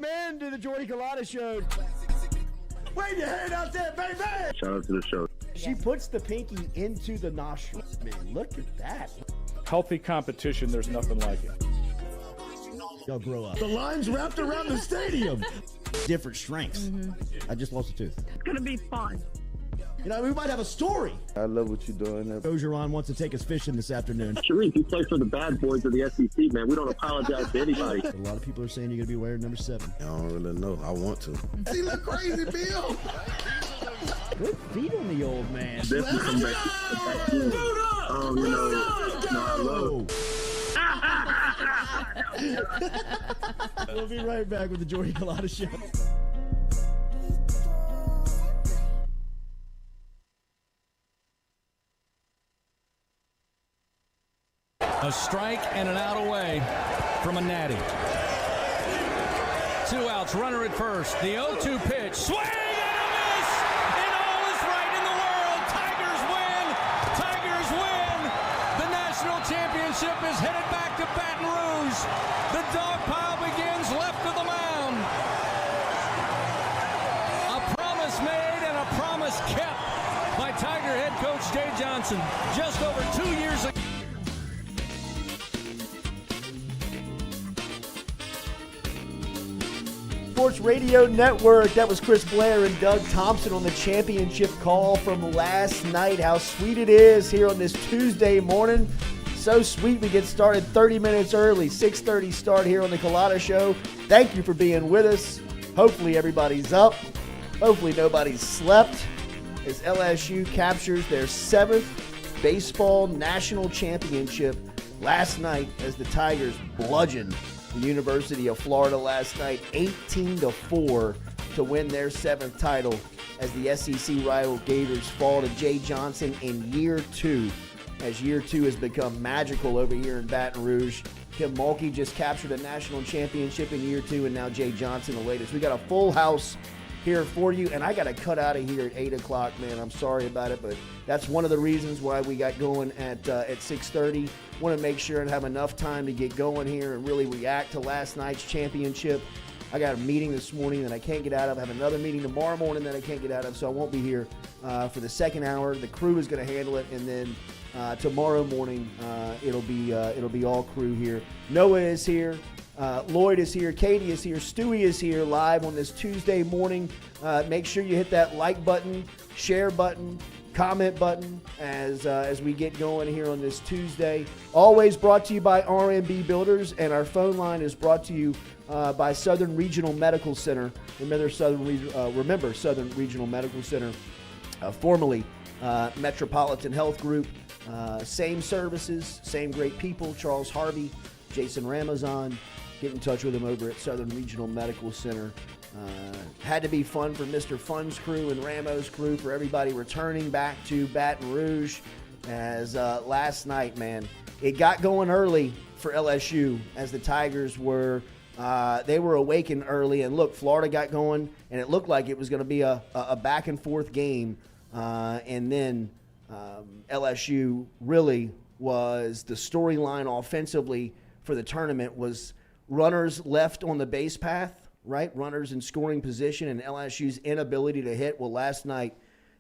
Welcome into the Jordy Culotta Show. Wave your hand out there, baby! Shout out to the show. She puts the pinky into the nostril. Man, look at that. Healthy competition, there's nothing like it. Y'all grow up. The line's wrapped around the stadium. Different strengths. I just lost a tooth. It's going to be fun. You know, we might have a story. I love what you're doing. Ogeron wants to take us fishing this afternoon. Sharif, you play for the bad boys of the SEC, man. We don't apologize to anybody. A lot of people are saying you're going to be wearing number 7. I don't really know. I want to. He look crazy, Bill. Good feet on the old man. Definitely come back. We'll be right back with the Jordy Culotta Show. A strike and an out away from a natty. 2 outs, runner at first. The 0-2 pitch. Swing and a miss! And all is right in the world. Tigers win! Tigers win! The national championship is headed back to Baton Rouge. The dog pile begins left of the mound. A promise made and a promise kept by Tiger head coach Jay Johnson just over 2 years ago. Sports Radio Network. That was Chris Blair and Doug Thompson on the championship call from last night. How sweet it is here on this Tuesday morning. So sweet we get started 30 minutes early. 6:30 start here on the Culotta Show. Thank you for being with us. Hopefully everybody's up. Hopefully nobody's slept as LSU captures their 7th baseball national championship last night as the Tigers bludgeoned the University of Florida last night 18-4 to win their 7th title as the SEC rival Gators fall to Jay Johnson in year 2, as year 2 has become magical over here in Baton Rouge. Kim Mulkey just captured a national championship in year 2, and now Jay Johnson the latest. We got a full house here for you, and I got to cut out of here at 8 o'clock, man. I'm sorry about it, but that's one of the reasons why we got going at 6:30. Want to make sure and have enough time to get going here and really react to last night's championship. I got a meeting this morning that I can't get out of. I have another meeting tomorrow morning that I can't get out of, so I won't be here for the second hour. The crew is going to handle it, and then tomorrow morning it'll be all crew here. Noah is here. Lloyd is here, Katie is here, Stewie is here live on this Tuesday morning. Make sure you hit that like button, share button, comment button as we get going here on this Tuesday. Always brought to you by R&B Builders, and our phone line is brought to you by Southern Regional Medical Center. Remember Southern Regional Medical Center, formerly Metropolitan Health Group. Same services, same great people. Charles Harvey, Jason Ramazan. Get in touch with him over at Southern Regional Medical Center. Had to be fun for Mr. Fun's crew and Ramo's crew, for everybody returning back to Baton Rouge. As last night, man, it got going early for LSU as the Tigers were awakened early. And look, Florida got going, and it looked like it was going to be a back and forth game. And then LSU really was the storyline offensively for the tournament was runners left on the base path, right? Runners in scoring position, and LSU's inability to hit. Well, last night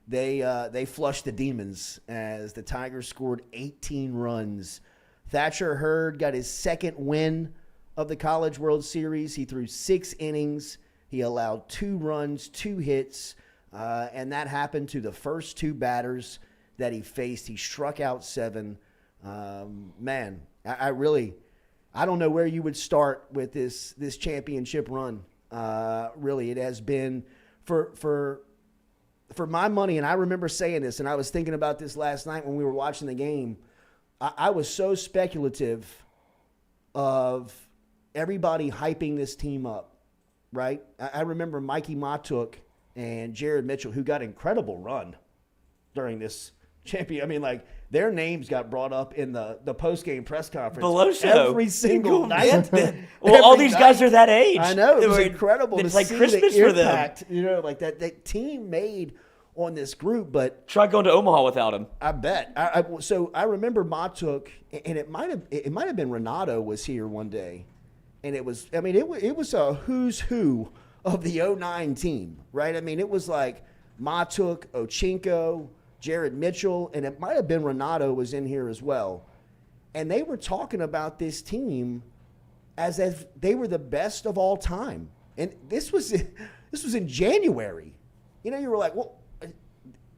they flushed the demons as the Tigers scored 18 runs. Thatcher Hurd got his 2nd win of the College World Series. He threw 6 innings. He allowed 2 runs, 2 hits, and that happened to the first 2 batters that he faced. He struck out 7. Man, I don't know where you would start with this championship run. Really, it has been for my money, and I remember saying this, and I was thinking about this last night when we were watching the game. I was so speculative of everybody hyping this team up, right? I remember Mikey Matuk and Jared Mitchell, who got an incredible run during this champion. I mean, like, their names got brought up in the post-game press conference Beloso. every single night. Well, all these guys are that age. I know. It was incredible to It's like see Christmas the for them. impact, you know, like that team made on this group. But Try going to Omaha without him. I bet. So I remember Matuk, and it might have been Renato was here one day, and it was a who's who of the 09 team, right? I mean, it was like Matuk, Ochinko, Jared Mitchell, and it might have been Renato was in here as well. And they were talking about this team as if they were the best of all time. And this was in January. You know, you were like, well,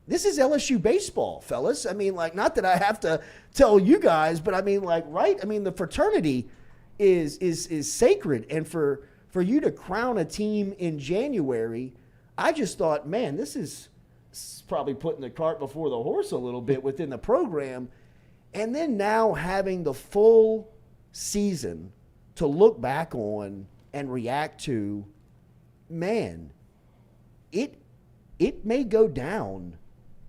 this is LSU baseball, fellas. I mean, like, not that I have to tell you guys, but I mean, like, right? I mean, the fraternity is sacred. And for you to crown a team in January, I just thought, man, this is probably putting the cart before the horse a little bit within the program. And then now having the full season to look back on and react to, man, it may go down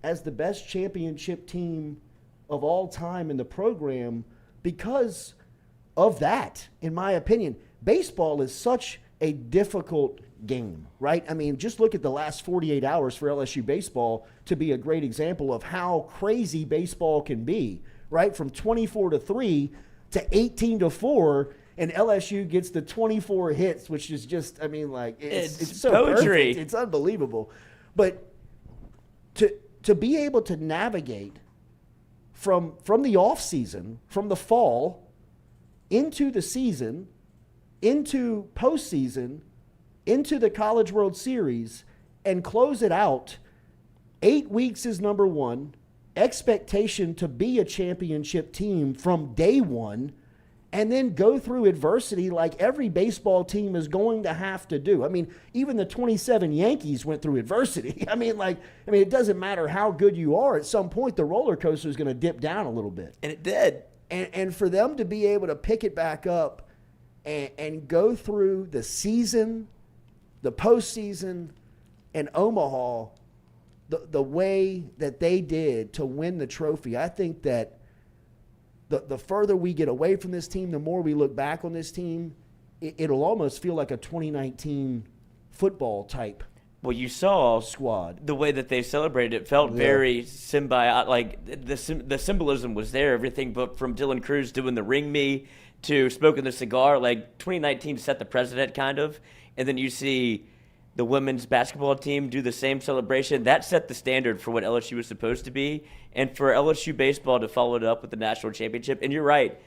as the best championship team of all time in the program because of that, in my opinion. Baseball is such a difficult game, right? I mean, just look at the last 48 hours for LSU baseball to be a great example of how crazy baseball can be, right? From 24-3 to 18-4, and LSU gets the 24 hits, which is just, I mean, like, it's so poetry. Perfect. It's unbelievable. But to be able to navigate from the off season, from the fall into the season, into postseason, into the College World Series, and close it out, 8 weeks is number one, expectation to be a championship team from day one, and then go through adversity like every baseball team is going to have to do. I mean, even the 27 Yankees went through adversity. I mean, it doesn't matter how good you are. At some point, the roller coaster is going to dip down a little bit. And it did. And for them to be able to pick it back up and go through the season, the postseason, and Omaha the way that they did to win the trophy, I think that the further we get away from this team, the more we look back on this team, it'll almost feel like a 2019 football type. Well, you saw squad. The way that they celebrated it felt very symbiotic. Like the symbolism was there. Everything, but from Dylan Cruz doing the ring me to smoking the cigar, like 2019 set the precedent kind of. And then you see the women's basketball team do the same celebration. That set the standard for what LSU was supposed to be. And for LSU baseball to follow it up with the national championship. And you're right.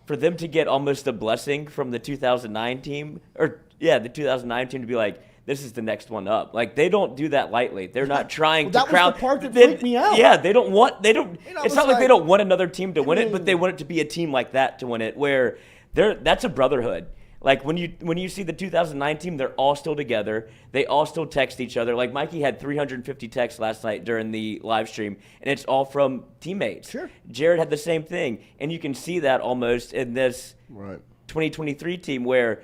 For them to get almost a blessing from the 2009 team, the 2009 team to be like, this is the next one up. Like, they don't do that lightly. They're not trying to crown. That was the part that freaked me out. Yeah, they don't. It's not like they don't want another team to win it, but they want it to be a team like that to win it, where that's a brotherhood. Like, when you see the 2009 team, they're all still together. They all still text each other. Like, Mikey had 350 texts last night during the live stream, and it's all from teammates. Sure. Jared had the same thing, and you can see that almost in this 2023 team where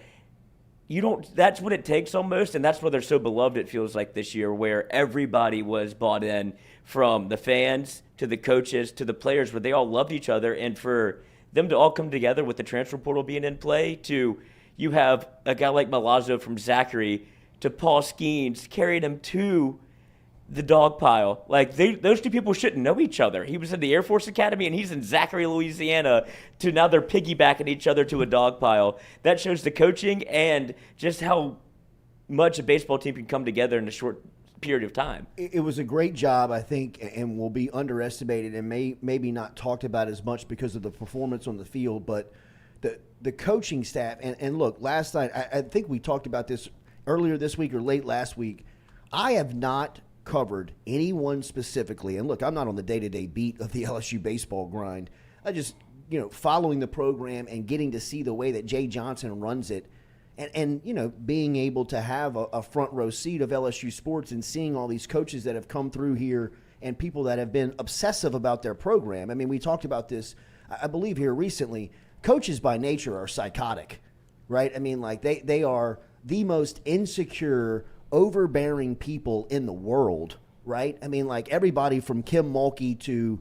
that's what it takes almost, and that's why they're so beloved, it feels like, this year, where everybody was bought in, from the fans to the coaches to the players, where they all loved each other. And for them to all come together with the transfer portal being in play, to you have a guy like Milazzo from Zachary to Paul Skeens carried him to the dog pile. Like, those two people shouldn't know each other. He was in the Air Force Academy, and he's in Zachary, Louisiana, to now they're piggybacking each other to a dog pile. That shows the coaching and just how much a baseball team can come together in a short period of time. It was a great job, I think, and will be underestimated and maybe not talked about as much because of the performance on the field, but the coaching staff, and look, last night, I think we talked about this earlier this week or late last week. I have not covered anyone specifically, and look, I'm not on the day-to-day beat of the LSU baseball grind. I just, following the program and getting to see the way that Jay Johnson runs it, and being able to have a front row seat of LSU sports and seeing all these coaches that have come through here and people that have been obsessive about their program. I mean, we talked about this, I believe, here recently. Coaches by nature are psychotic, right? I mean, like, they are the most insecure, overbearing people in the world, right? I mean, like, everybody from Kim Mulkey to,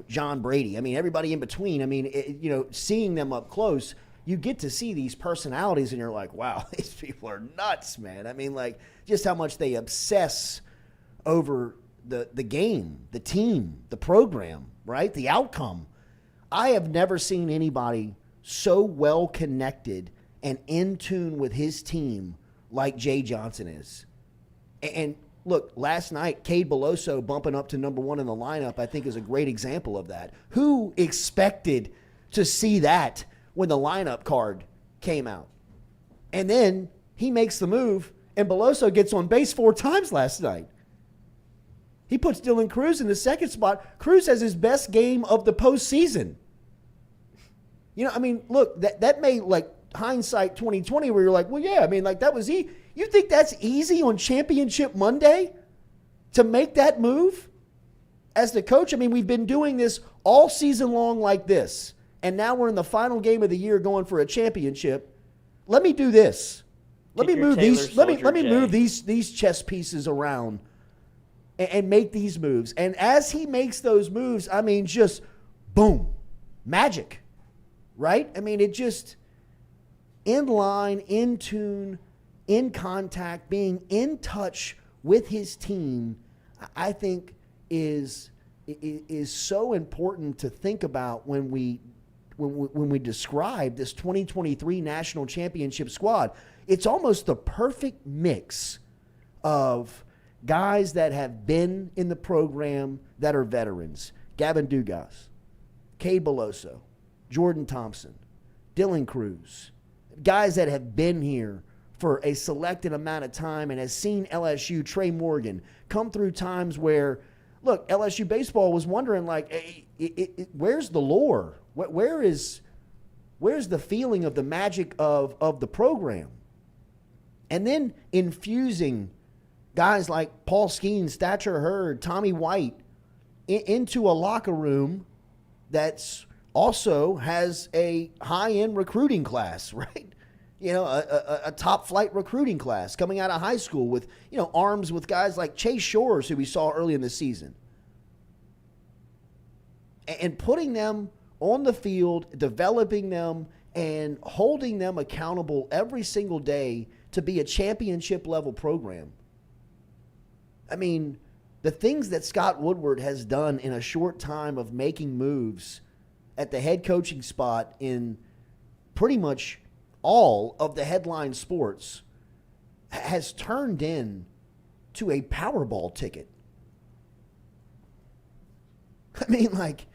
John Brady. I mean, everybody in between. I mean, seeing them up close, you get to see these personalities and you're like, wow, these people are nuts, man. I mean, like, just how much they obsess over the game, the team, the program, right? The outcome. I have never seen anybody so well connected and in tune with his team like Jay Johnson is. And look, last night, Cade Beloso bumping up to number 1 in the lineup, I think is a great example of that. Who expected to see that when the lineup card came out? And then he makes the move, and Beloso gets on base 4 times last night. He puts Dylan Cruz in the second spot. Cruz has his best game of the postseason. You know, I mean, look, that may, like, hindsight 2020 where you're like, well, yeah, I mean, like, that was easy. You think that's easy on Championship Monday to make that move as the coach? I mean, we've been doing this all season long like this, and now we're in the final game of the year going for a championship. Let me do this. Let me move these chess pieces around and make these moves. And as he makes those moves, I mean, just boom, magic, right? I mean, it just in line, in tune, in contact, being in touch with his team, I think is so important to think about when we describe this 2023 national championship squad. It's almost the perfect mix of guys that have been in the program that are veterans. Gavin Dugas, Cade Beloso, Jordan Thompson, Dylan Cruz, guys that have been here for a selected amount of time and has seen LSU, Trey Morgan, come through times where, look, LSU baseball was wondering, like, where's the lore? Where's the feeling of the magic of the program? And then infusing guys like Paul Skeens, Thatcher Hurd, Tommy White into a locker room that's also has a high-end recruiting class, right? You know, a top-flight recruiting class coming out of high school with, you know, arms with guys like Chase Shores, who we saw early in the season. And putting them on the field, developing them, and holding them accountable every single day to be a championship-level program. I mean, the things that Scott Woodward has done in a short time of making moves at the head coaching spot in pretty much all of the headline sports has turned in to a Powerball ticket. I mean, like,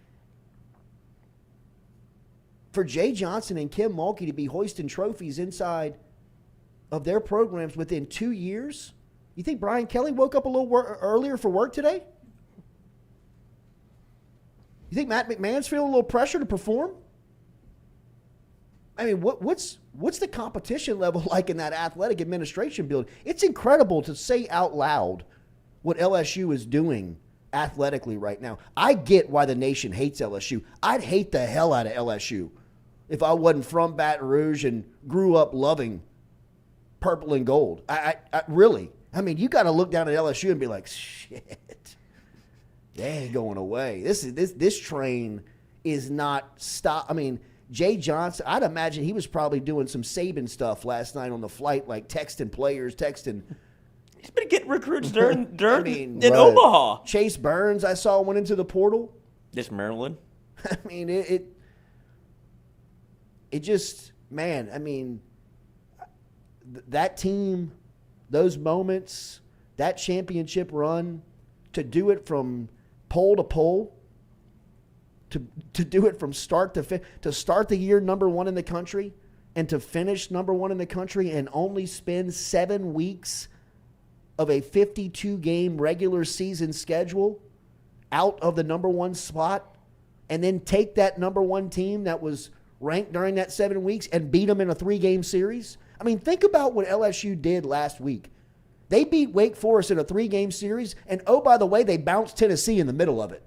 for Jay Johnson and Kim Mulkey to be hoisting trophies inside of their programs within 2 years, you think Brian Kelly woke up a little earlier for work today? You think Matt McMahon's feeling a little pressure to perform? I mean, what's the competition level like in that athletic administration building? It's incredible to say out loud what LSU is doing athletically right now. I get why the nation hates LSU. I'd hate the hell out of LSU if I wasn't from Baton Rouge and grew up loving purple and gold. I really. I mean, you got to look down at LSU and be like, shit, they ain't going away. This train is not stop. I mean, Jay Johnson, I'd imagine he was probably doing some Saban stuff last night on the flight, like texting players, He's been getting recruits during I mean, in Omaha. Chase Burns, I saw, went into the portal. This Maryland. I mean, it just, man, I mean, that team, those moments, that championship run, to do it from pole to pole, to do it from start to finish, to start the year number 1 in the country and to finish number 1 in the country and only spend 7 weeks of a 52-game regular season schedule out of the number 1 spot, and then take that number 1 team that was ranked during that 7 weeks and beat them in a 3-game series. I mean, think about what LSU did last week. They beat Wake Forest in a 3-game series, and oh, by the way, they bounced Tennessee in the middle of it.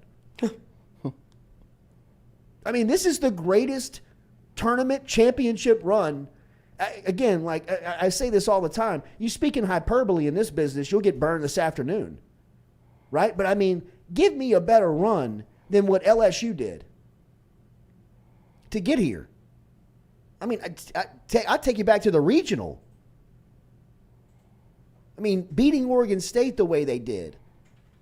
I mean, this is the greatest tournament championship run. Again, like I say this all the time, you speak in hyperbole in this business, you'll get burned this afternoon, right? But I mean, give me a better run than what LSU did to get here. I mean, I take you back to the regional. I mean, beating Oregon State the way they did,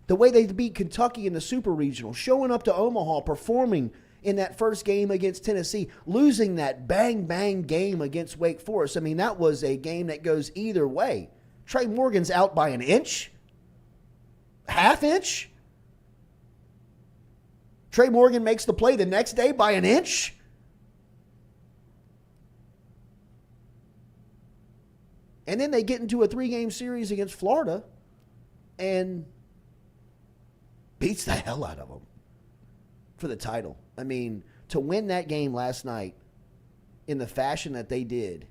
the way they beat Kentucky in the super regional, showing up to Omaha, performing in that first game against Tennessee, losing that bang game against Wake Forest. I mean, that was a game that goes either way. Trey Morgan's out by an inch, half inch. Trey Morgan makes the play the next day by an inch. And then they get into a 3-game series against Florida and beats the hell out of them for the title. I mean, to win that game last night in the fashion that they did,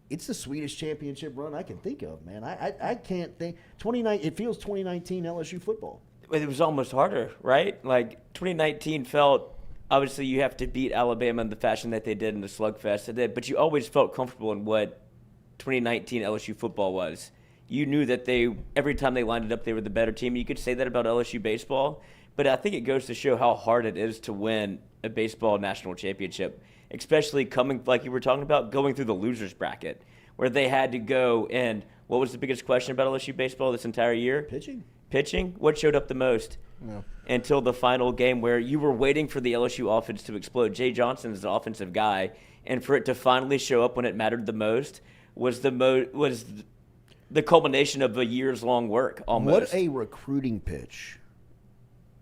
it's the sweetest championship run I can think of, man. I can't think. It feels 2019 LSU football. It was almost harder, right? Like 2019 felt, obviously you have to beat Alabama in the fashion that they did in the slugfest, but you always felt comfortable in what 2019 LSU football was. You knew that every time they lined it up, they were the better team. You could say that about LSU baseball, but I think it goes to show how hard it is to win a baseball national championship, especially coming, like you were talking about, going through the losers bracket, where they had to go. And what was the biggest question about LSU baseball this entire year? Pitching. What showed up the most? Yeah. Until the final game, where you were waiting for the LSU offense to explode. Jay Johnson is an offensive guy, and for it to finally show up when it mattered the most was the culmination of a years-long work, almost. What a recruiting pitch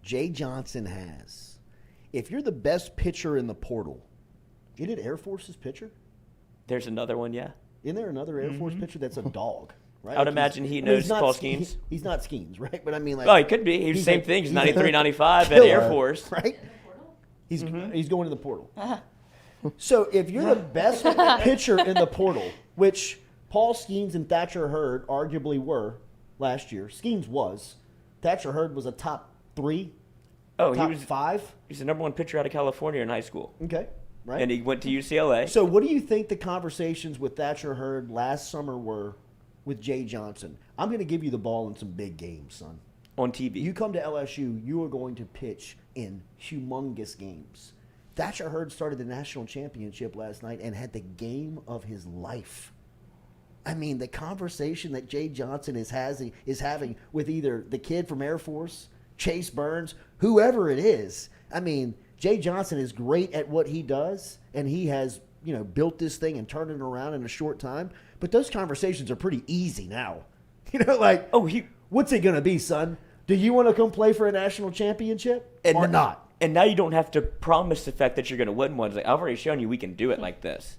Jay Johnson has. If you're the best pitcher in the portal, isn't it Air Force's pitcher? There's another one, yeah. Isn't there another Air Force pitcher that's a dog? Right? I would imagine he knows Paul Skeens. He's not Skeens, right? But I mean, like, oh, he could be. He's the same thing. He's 93, 95 at Air Force. Right? He's going to the portal. So if you're the best pitcher in the portal, which Paul Skeens and Thatcher Hurd arguably were last year. Skeens was. Thatcher Hurd was a top 3, top 5. He's the number 1 pitcher out of California in high school. Okay, right. And he went to UCLA. So what do you think the conversations with Thatcher Hurd last summer were with Jay Johnson? I'm going to give you the ball in some big games, son. On TV. You come to LSU, you are going to pitch in humongous games. Thatcher Hurd started the national championship last night and had the game of his life. I mean, the conversation that Jay Johnson is having with either the kid from Air Force, Chase Burns, whoever it is. I mean, Jay Johnson is great at what he does, and he has, built this thing and turned it around in a short time. But those conversations are pretty easy now. What's it going to be, son? Do you want to come play for a national championship or not? And now you don't have to promise the fact that you're going to win one. It's like, I've already shown you we can do it like this.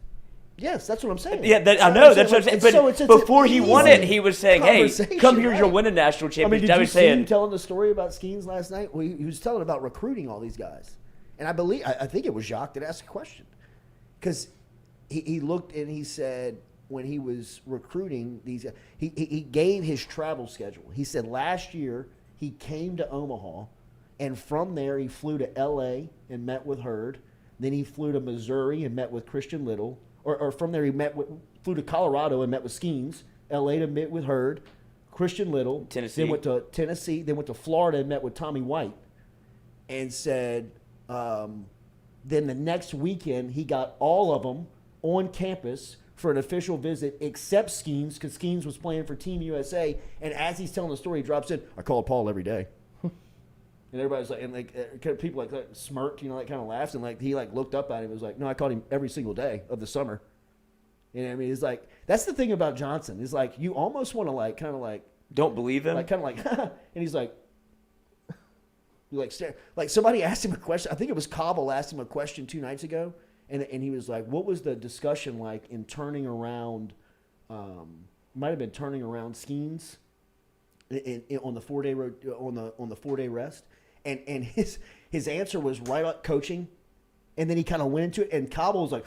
Yes, that's what I'm saying. Yeah, I know. That's what I'm saying. But before he won it, he was saying, hey, come here, you'll win a national championship. I mean, did you see him telling the story about Skeens last night? Well, he was telling about recruiting all these guys. And I think it was Jacques that asked a question. Because he looked and he said when he was recruiting these guys, he gave his travel schedule. He said last year he came to Omaha, and from there he flew to L.A. and met with Hurd. Then he flew to Missouri and met with Christian Little. Or from there he flew to Colorado and met with Skeens. L.A. to meet with Hurd. Christian Little. Tennessee. Then went to Tennessee. Then went to Florida and met with Tommy White. And said then the next weekend he got all of them on campus for an official visit except Skeens, because Skeens was playing for Team USA. And as he's telling the story, he drops in, I called Paul every day. And everybody's like, and people like smirked, kind of laughed, and he looked up at him and was like, no, I called him every single day of the summer. And I mean, it's like, that's the thing about Johnson. It's like, you almost want to don't believe him? and he's like, somebody asked him a question. I think it was Cobble asked him a question 2 nights ago. And he was like, what was the discussion like in turning around, might have been turning around Skeens on the 4-day road, on the 4-day rest. And his answer was right up coaching, and then he kind of went into it. And Cobble was like,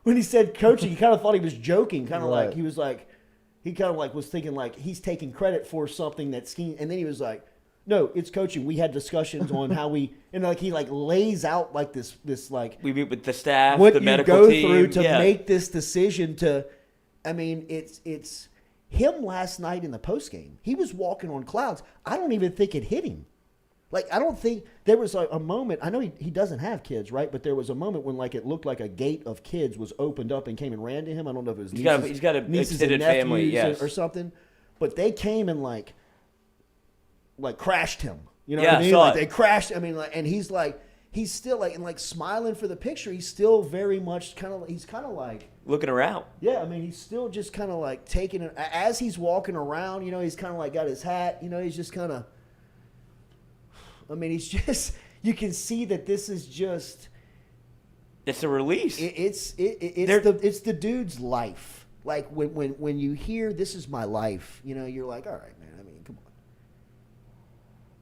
when he said coaching, he kind of thought he was joking, kind of right. like he was like, he kind of like was thinking like he's taking credit for something that Skeens. And then he was like, no, it's coaching. We had discussions on how we, and he lays out like this like we meet with the staff, what the you medical go team through to make this decision to. I mean, it's him last night in the postgame. He was walking on clouds. I don't even think it hit him. I don't think there was a moment. I know he doesn't have kids, right? But there was a moment when it looked like a gate of kids was opened up and came and ran to him. I don't know if it was he's got an extended family, yes, or something. But they came and like crashed him. You know Yeah, what I mean? saw Like it. they crashed. I mean, and he's still like, and like smiling for the picture. He's still very much he's kind of like looking around. Yeah, I mean, he's still just kind of like taking it as he's walking around. You know, he's kind of like got his hat. You know, he's just kind of. I mean, he's just. You can see that this is just. It's a release. It's the dude's life. Like when you hear "this is my life," you know, you're like, all right, man. I mean, come on.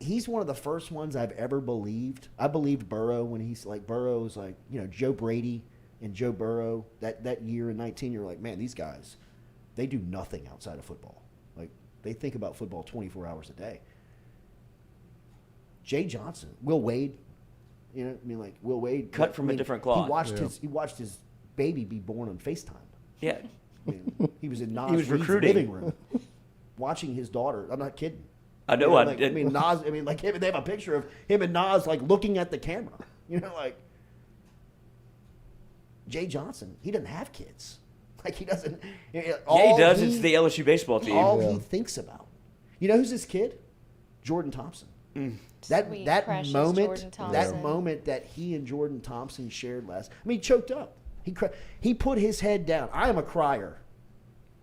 He's one of the first ones I've ever believed. I believed Burrow when he's like Burrow's like, you know, Joe Brady and Joe Burrow that year in 19. You're like, man, these guys, they do nothing outside of football. Like they think about football 24 hours a day. Jay Johnson, Will Wade, you know, I mean, like Will Wade cut from a different cloth. He watched his baby be born on FaceTime. Yeah, I mean, he was in Nas He was Reed's recruiting. living room, watching his daughter. I'm not kidding. I know. You know, I like, did. I mean, Nas. I mean, like him. They have a picture of him and Nas like looking at the camera. You know, like Jay Johnson. He doesn't have kids. Like he doesn't. Yeah, he does. It's the LSU baseball team. All he thinks about. You know who's his kid? Jordan Thompson. Sweet, That precious moment, Jordan Thompson. that moment that he and Jordan Thompson shared last. I mean, he choked up. He put his head down. I am a crier.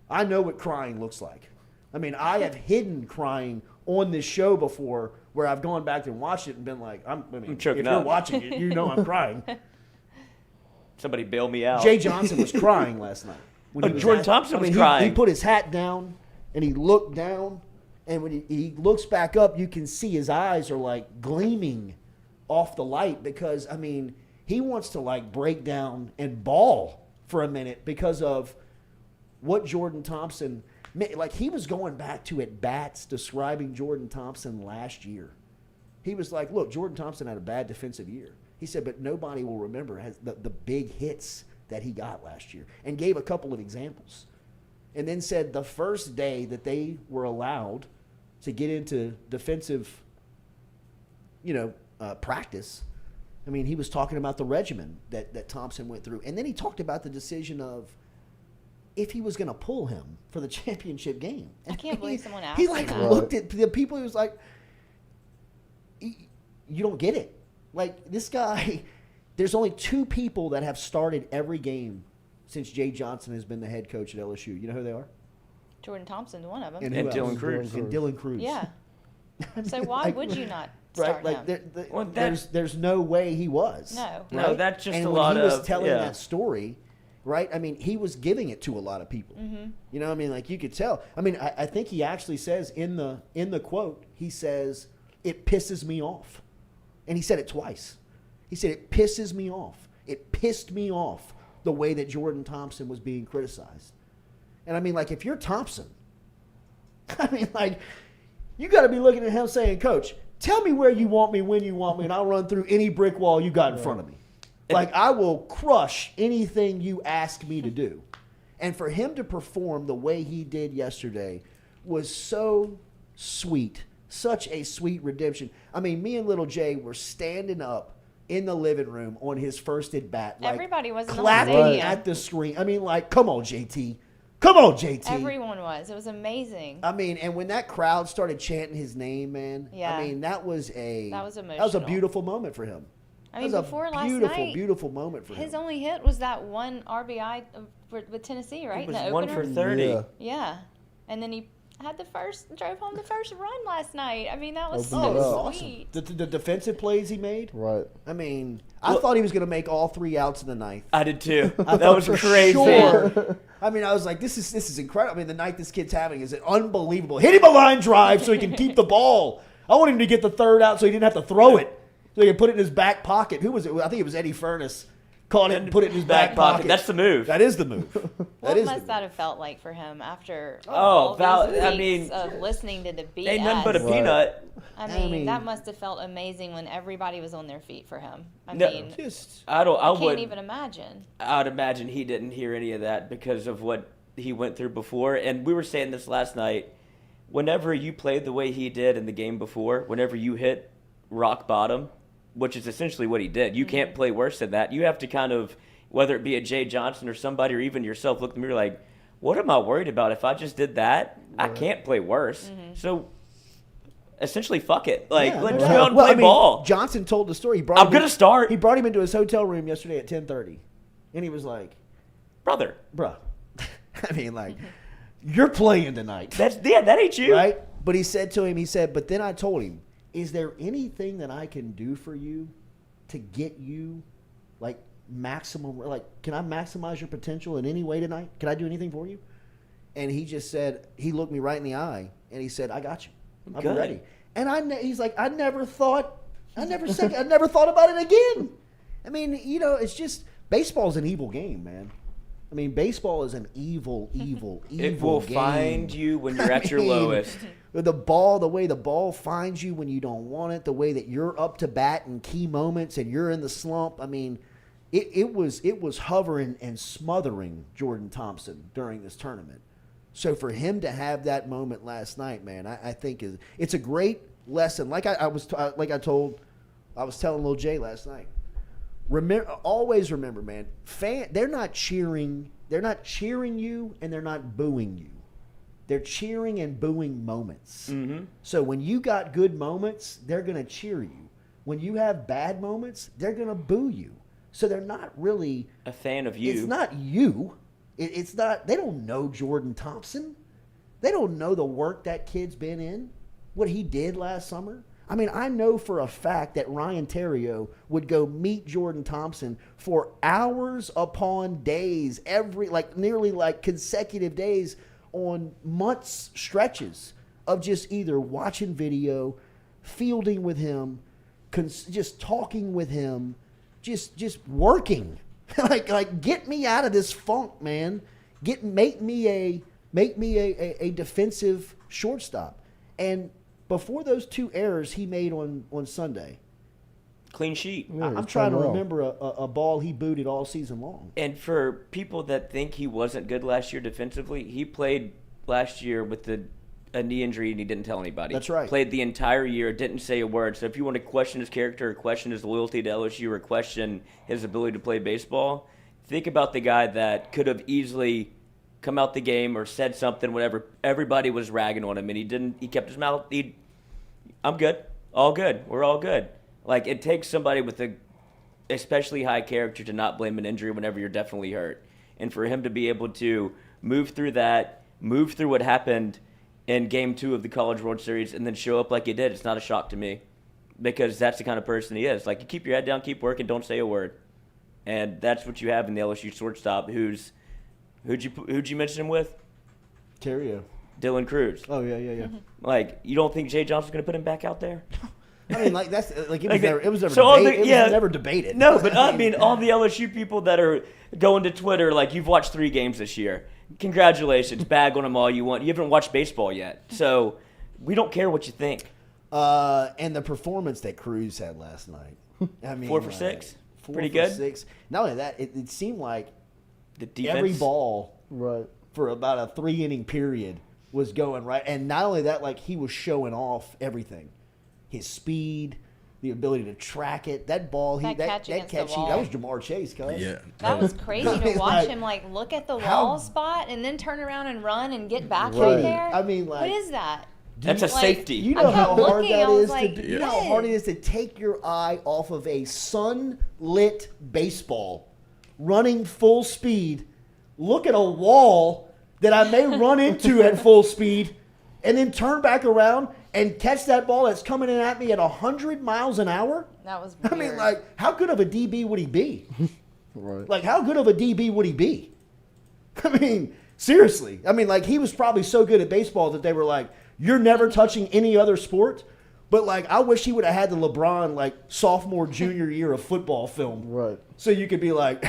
I know what crying looks like. I mean, I have hidden crying on this show before, where I've gone back and watched it and been like, I'm choking if you're up. watching it, you know I'm crying. Somebody bail me out. Jay Johnson was crying last night. When Jordan Thompson was crying. He put his hat down and he looked down, and when he looks back up, you can see his eyes are like gleaming off the light, because I mean, he wants to like break down and bawl for a minute because of what Jordan Thompson, like he was going back to at bats describing Jordan Thompson last year. He was like, look, Jordan Thompson had a bad defensive year. He said, but nobody will remember the big hits that he got last year, and gave a couple of examples. And then said the first day that they were allowed to get into defensive, practice, I mean, he was talking about the regimen that Thompson went through. And then he talked about the decision of if he was going to pull him for the championship game. And I can't believe someone asked He him like that. looked at the people. He was like, you don't get it. Like this guy, there's only two people that have started every game since Jay Johnson has been the head coach at LSU. You know who they are? Jordan Thompson's one of them. And And who else? Dylan Cruz. And Dylan Cruz. Yeah. So why Like, would you not Right, start like him? there's no way he was. No. No, right? that's just and a when lot he was of- telling yeah. that story, right? I mean, he was giving it to a lot of people. Mm-hmm. You know what I mean? Like you could tell. I mean, I think he actually says in the quote, he says, "It pisses me off," and he said it twice. He said, "It pisses me off. It pissed me off the way that Jordan Thompson was being criticized." And I mean, like if you're Thompson, I mean, like you got to be looking at him saying, "Coach, tell me where you want me, when you want me, and I'll run through any brick wall you got in front of me. Like, I will crush anything you ask me to do." And for him to perform the way he did yesterday was so sweet, such a sweet redemption. I mean, me and little Jay were standing up in the living room on his first at bat. Like, Everybody was in the clapping stadium. at the screen. I mean, like, come on, JT. Come on, JT. Everyone was. It was amazing. I mean, and when that crowd started chanting his name, man, Yeah. I mean, that was That was a emotional. beautiful moment for him. I mean, that was before a last beautiful, night, beautiful moment for his him. only hit was that one RBI with Tennessee, right? It was in the 1 opener? for 30. Yeah. Yeah. And then he drove home the first run last night. I mean, that was Opened it so up. sweet. The defensive plays he made. Right. I mean, I thought he was going to make all 3 outs in the ninth. I did too. I That thought was for crazy. Sure. I mean, I was like, this is incredible. I mean, the night this kid's having is unbelievable. Hit him a line drive so he can keep the ball. I want him to get the 3rd out so he didn't have to throw it. So he can put it in his back pocket. Who was it? I think it was Eddie Furness. Caught it and put it in his back pocket. That's the move. That is the move. What is must the that have felt like for him after Oh, all Val- these I weeks mean, of listening to the BS? Ain't nothing but a Right. peanut. I I mean, mean- that must have felt amazing when everybody was on their feet for him. I No. mean, Just I can't would. even imagine. I'd imagine he didn't hear any of that because of what he went through before. And we were saying this last night. Whenever you played the way he did in the game before, whenever you hit rock bottom, which is essentially what he did, you can't play worse than that. You have to kind of, whether it be a Jay Johnson or somebody or even yourself, look at the mirror like, what am I worried about? If I just did that, I can't play worse. So essentially fuck it. Like, Yeah, let's no go doubt. out and Well, play I mean, ball. Johnson told the story. I'm going to start. He brought him into his hotel room yesterday at 10:30, and he was like, Brother. "Bruh, I mean, like, you're playing tonight, That ain't you. right?" But he said to him, but then I told him, "Is there anything that I can do for you to get you, like, maximum? Like, can I maximize your potential in any way tonight? Can I do anything for you?" And he just said, he looked me right in the eye, and he said, "I got you. I'm Good. ready." And he's like, I never thought about it again. I mean, it's just baseball's an evil game, man. I mean, baseball is an evil It will game. find you when you're at your lowest. The way the ball finds you when you don't want it, the way that you're up to bat in key moments and you're in the slump. I mean, it was hovering and smothering Jordan Thompson during this tournament. So for him to have that moment last night, man, I think it's a great lesson. Like I was telling Lil Jay last night. Always remember, man. They're not cheering you, and they're not booing you. They're cheering and booing moments. Mm-hmm. So when you got good moments, they're gonna cheer you. When you have bad moments, they're gonna boo you. So they're not really A fan of you. It's not you. It's not. They don't know Jordan Thompson. They don't know the work that kid's been in, what he did last summer. I mean, I know for a fact that Ryan Theriot would go meet Jordan Thompson for hours upon days, nearly consecutive days on months stretches of just either watching video, fielding with him, just talking with him, just working. like get me out of this funk, man. Make me a defensive shortstop. And before those two errors he made on Sunday, Clean sheet. Yeah, I'm trying to remember a ball he booted all season long. And for people that think he wasn't good last year defensively, he played last year with a knee injury and he didn't tell anybody. That's right. Played the entire year, didn't say a word. So if you want to question his character or question his loyalty to LSU or question his ability to play baseball, think about the guy that could have easily come out the game or said something whenever everybody was ragging on him, and he didn't. He kept his mouth. I'm good. All good. We're all good. Like, it takes somebody with a especially high character to not blame an injury whenever you're definitely hurt. And for him to be able to move through what happened in Game 2 of the College World Series and then show up like he did, it's not a shock to me, because that's the kind of person he is. Like, you keep your head down, keep working, don't say a word. And that's what you have in the LSU shortstop, who'd you mention him with? Theriot. Dylan Cruz. Oh, yeah. Like, you don't think Jay Johnson's going to put him back out there? I mean, like, that's like it was Like never. It was never. so It was never debated. No, but I mean, all the LSU people that are going to Twitter, like, you've watched 3 games this year. Congratulations, bag on them all you want. You haven't watched baseball yet, so we don't care what you think. And the performance that Cruz had last night. I mean, 4 for 6, 4 pretty for good. 6. Not only that, it seemed like The defense. every ball Right. for about a 3-inning period was going right. And not only that, like, he was showing off everything. His speed, the ability to track it. That ball, That catch against the wall. that was Jamar Chase, cuz. Yeah. That was crazy I to mean, watch like, him look at the how- wall spot and then turn around and run and get back Right. right there. I mean, like, what is that? That's a Like, safety. You I know kept how hard looking, that I was is like, to do. You know how hard it is to take your eye off of a sunlit baseball, running full speed, look at a wall that I may run into at full speed, and then turn back around and catch that ball that's coming in at me at 100 miles an hour? That was I weird. mean, like, how good of a DB would he be? Right. Like, how good of a DB would he be? I mean, seriously. I mean, like, he was probably so good at baseball that they were like, you're never touching any other sport. But, like, I wish he would have had the LeBron, like, sophomore, junior year of football film. Right. So you could be like,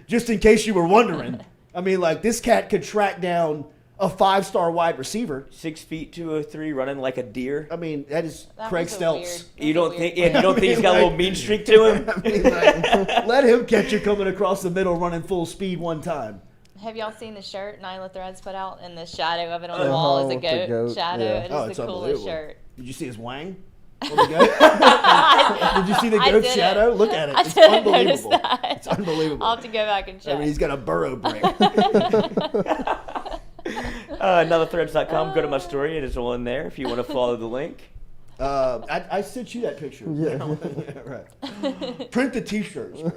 just in case you were wondering. I mean, like, this cat could track down a 5-star wide receiver. 6 feet 203, running like a deer. I mean, that is That Craig was a Stelz. weird- You that's a don't think? weird Yeah, you don't think he's got a little mean streak to him? I mean, like, let him catch you coming across the middle running full speed one time. Have y'all seen the shirt Nyla Threads put out? And the shadow of it on the wall is a with the goat, goat, shadow. yeah. It is Oh, the it's coolest unbelievable. shirt. Did you see his wang? On the goat? Did you see the I goat didn't. shadow? Look at it. I It's didn't notice unbelievable. that. It's unbelievable. I'll have to go back and I check. mean, he's got a burrow brick. Anotherthreads.com. Go to my story. It is on there if you want to follow the link. I sent you that picture. Yeah, right. Print the T-shirts, bro.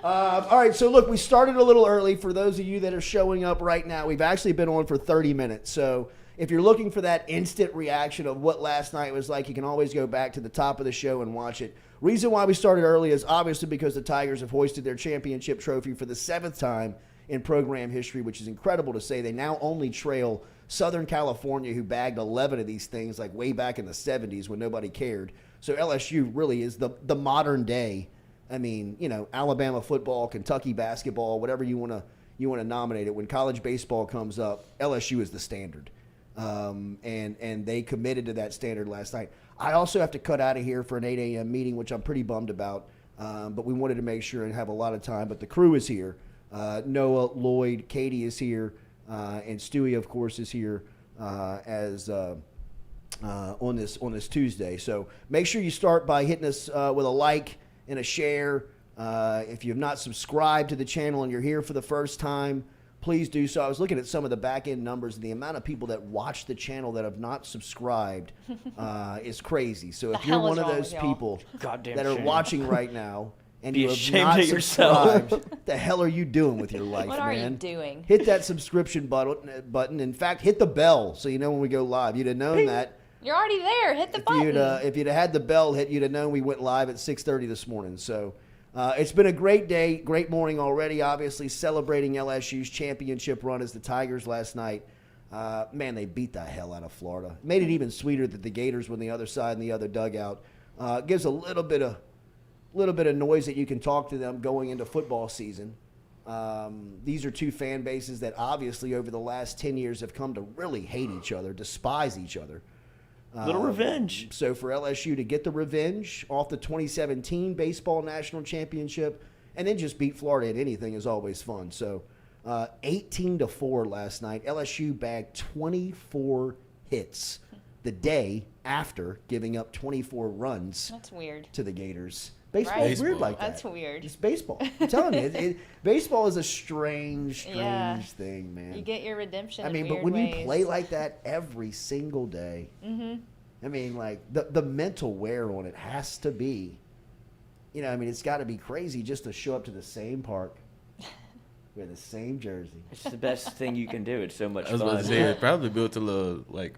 All right, so look, we started a little early. For those of you that are showing up right now, we've actually been on for 30 minutes. So if you're looking for that instant reaction of what last night was like, you can always go back to the top of the show and watch it. Reason why we started early is obviously because the Tigers have hoisted their championship trophy for the 7th time in program history, which is incredible to say. They now only trail Southern California, who bagged 11 of these things like way back in the 70s when nobody cared. So LSU really is the modern day. I mean, you know, Alabama football, Kentucky basketball, whatever you want to nominate it. When college baseball comes up, LSU is the standard, and they committed to that standard last night. I also have to cut out of here for an 8 a.m. meeting, which I'm pretty bummed about, but we wanted to make sure and have a lot of time. But the crew is here. Noah, Lloyd, Katie is here, and Stewie, of course, is here as on this Tuesday. So make sure you start by hitting us with a like and a share. If you have not subscribed to the channel and you're here for the first time, please do so. I was looking at some of the back-end numbers, and the amount of people that watch the channel that have not subscribed is crazy. So if you're one of those people that are watching right now and you have not subscribed, what the hell are you doing with your life, man? What are you doing? Hit that subscription button. In fact, hit the bell so you know when we go live. You'd have known that. You're already there. Hit the button. If you'd have had the bell hit, you'd have known we went live at 6:30 this morning. So it's been a great day, great morning already, obviously celebrating LSU's championship run as the Tigers last night. Man, they beat the hell out of Florida. Made it even sweeter that the Gators were on the other side in the other dugout. Gives a little bit of noise that you can talk to them going into football season. These are two fan bases that obviously over the last 10 years have come to really hate each other, despise each other. Little revenge. So for LSU to get the revenge off the 2017 baseball national championship and then just beat Florida at anything is always fun. So 18-4 last night. LSU bagged 24 hits the day after giving up 24 runs. That's weird. To the Gators. Baseball is weird like that. That's weird. It's baseball. I'm telling you, baseball is a strange thing, man. You get your redemption. I mean, but when you play like that every single day, I mean, like the mental wear on it has to be, you know, I mean, it's got to be crazy just to show up to the same park, wear the same jersey. It's the best thing you can do. It's so much fun. I was about to say, it probably built a little like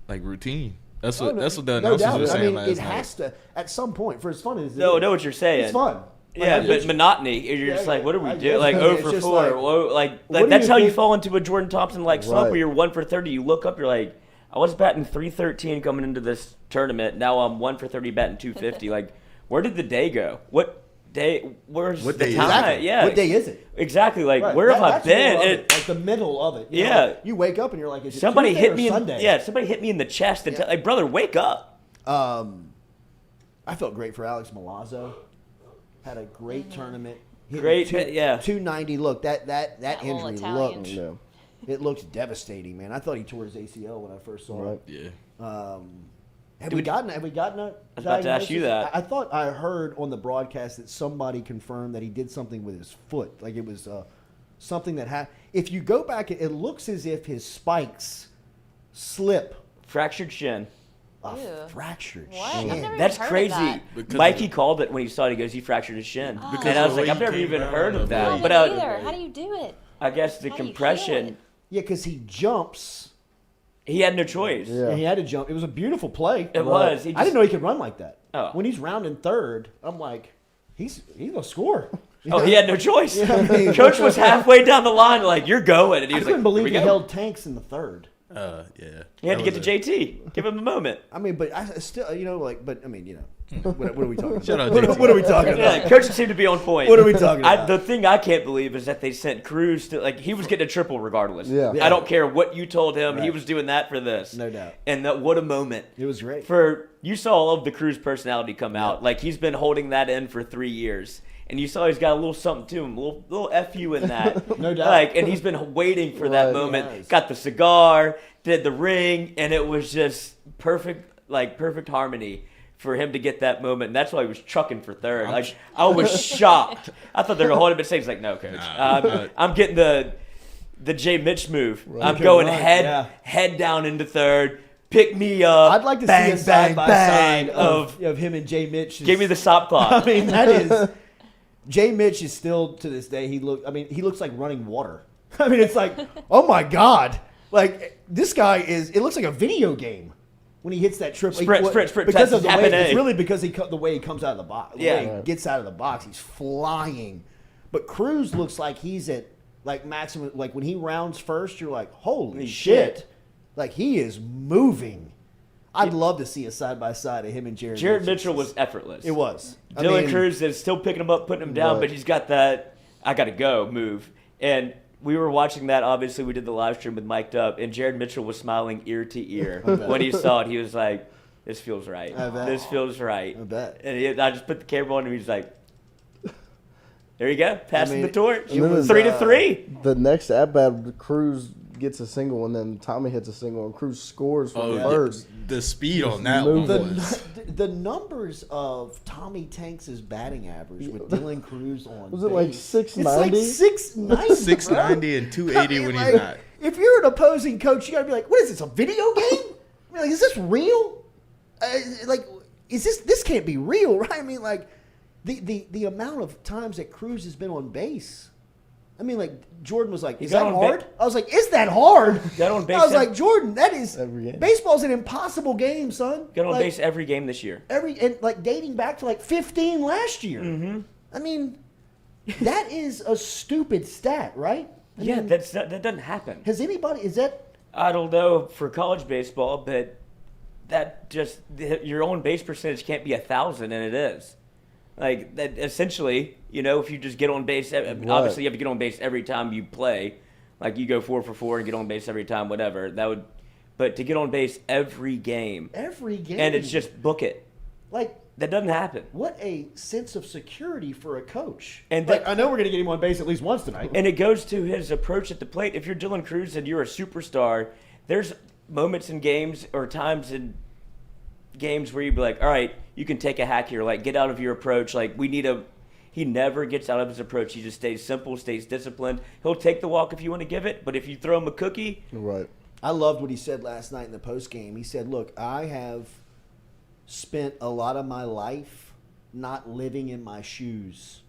routine. That's what the no announcers doubt. were saying I mean, last it night. has to at some point for as fun as No, I know what you're saying. It's fun. Yeah, but monotony. You're just like, what are we doing? Like, it's 0 for just 4. like, Like that's how you fall into a Jordan Thompson like slump where you're 1 for 30. You look up, you're like, I was batting .313 coming into this tournament. Now I'm 1 for 30 batting .250. Like, where did the day go? What day? Where's the time? Exactly. Yeah. What day is it? Exactly. Like, where have I been? Like the middle of it. You know? You wake up and you're like, is it somebody Tuesday hit or me. Sunday? Somebody hit me in the chest and like, brother, wake up. I felt great for Alex Milazzo. Had a great tournament. Great, 290. Look, that injury looked. Yeah. It looked devastating, man. I thought he tore his ACL when I first saw it. Yeah. Have we gotten a I was about to ask you that. I thought I heard on the broadcast that somebody confirmed that he did something with his foot. Like it was something that happened. If you go back, it looks as if his spikes slip. Fractured shin. Fractured What? shin. I've never That's heard of crazy. that. Mikey called it when he saw it. He goes, he fractured his shin. And I was like, I've never even heard of that. But How do you do it? I guess the How do you compression. heal it? Yeah, because he jumps. He had no choice. Yeah. And he had to jump. It was a beautiful play. It was. I didn't know he could run like that. Oh. When he's rounding third, I'm like, he's gonna score. Oh, he had no choice. Yeah, I mean, Coach was halfway down the line, like, you're going. And he I was couldn't like, believe "Here he we go." held tanks in the third. Yeah. He had to get to JT. Give him a moment. I mean, but I still, you know, like, but I mean, you know, what are we talking about? Shout out what JT. are we talking about? Yeah, coaches seem to be on point. What are we talking about? The thing I can't believe is that they sent Cruz to, like, he was getting a triple regardless. Yeah. I don't care what you told him. Right. He was doing that for this. No doubt. And what a moment. It was great. You saw all of the Cruz personality come out. Like, he's been holding that in for 3 years. And you saw he's got a little something to him, a little FU in that. No doubt. Like, and he's been waiting for that moment. Got the cigar, did the ring, and it was just perfect harmony for him to get that moment. And that's why he was chucking for third. Like, I was shocked. I thought they were going to hold him and say, he's like, no, coach. I'm getting the Jay Mitch move. I'm going head down into third. pick me up. I'd like to bang, see a side by bang side of him and Jay Mitch. Give me the stop clock. I mean, that is. Jay Mitch is still to this day. He looks like running water. I mean, it's like, oh my God, like this guy is. It looks like a video game when he hits that triple. Sprint. Because of the way. Happening. It's really because the way he comes out of the box. The way Yeah. he gets out of the box, he's flying. But Cruz looks like he's at like maximum. Like when he rounds first, you're like, holy shit. Like he is moving. I'd love to see a side by side of him and Jared Mitchell was effortless. It was. Dylan Cruz is still picking him up, putting him down, but he's got that I got to go move. And we were watching that. Obviously, we did the live stream with Mic'd Up, and Jared Mitchell was smiling ear to ear when he saw it. He was like, "This feels right. This feels right." I bet. And I just put the camera on him. He's like, "There you go, passing the torch, it was, 3-3." The next at bat, Cruz gets a single, and then Tommy hits a single, and Cruz scores from first. The speed on that moving. was. The numbers of Tommy Tanks' batting average with Dylan Cruz on Was it like base, 690? It's like 690. 690 and 280 when he's not. If you're an opposing coach, you got to be like, what is this, a video game? I mean, like, is this real? This can't be real, right? I mean, like, the amount of times that Cruz has been on base. I mean, like, Jordan was like, is that hard? I was like, is that hard? Got on base I was like, Jordan, that is, every game. Baseball's an impossible game, son. Got on Like, base every game this year. and like dating back to like 15 last year. Mm-hmm. I mean, that is a stupid stat, right? I mean, That doesn't happen. has anybody, is that, I don't know for college baseball, but that just your own base percentage can't be 1,000, and it is. Like that, essentially, if you just get on base, obviously you have to get on base every time you play. Like you go 4 for 4 and get on base every time, whatever. But to get on base every game, and it's just book it. like, That doesn't happen. what a sense of security for a coach. And like, I know we're going to get him on base at least once tonight. And it goes to his approach at the plate. If you're Dylan Cruz and you're a superstar, there's moments in games or times in games where you'd be like, all right, you can take a hack here. Like, get out of your approach. Like, he never gets out of his approach. He just stays simple, stays disciplined. He'll take the walk if you want to give it, but if you throw him a cookie. Right. I loved what he said last night in the post game. He said, look, I have spent a lot of my life not living in my shoes.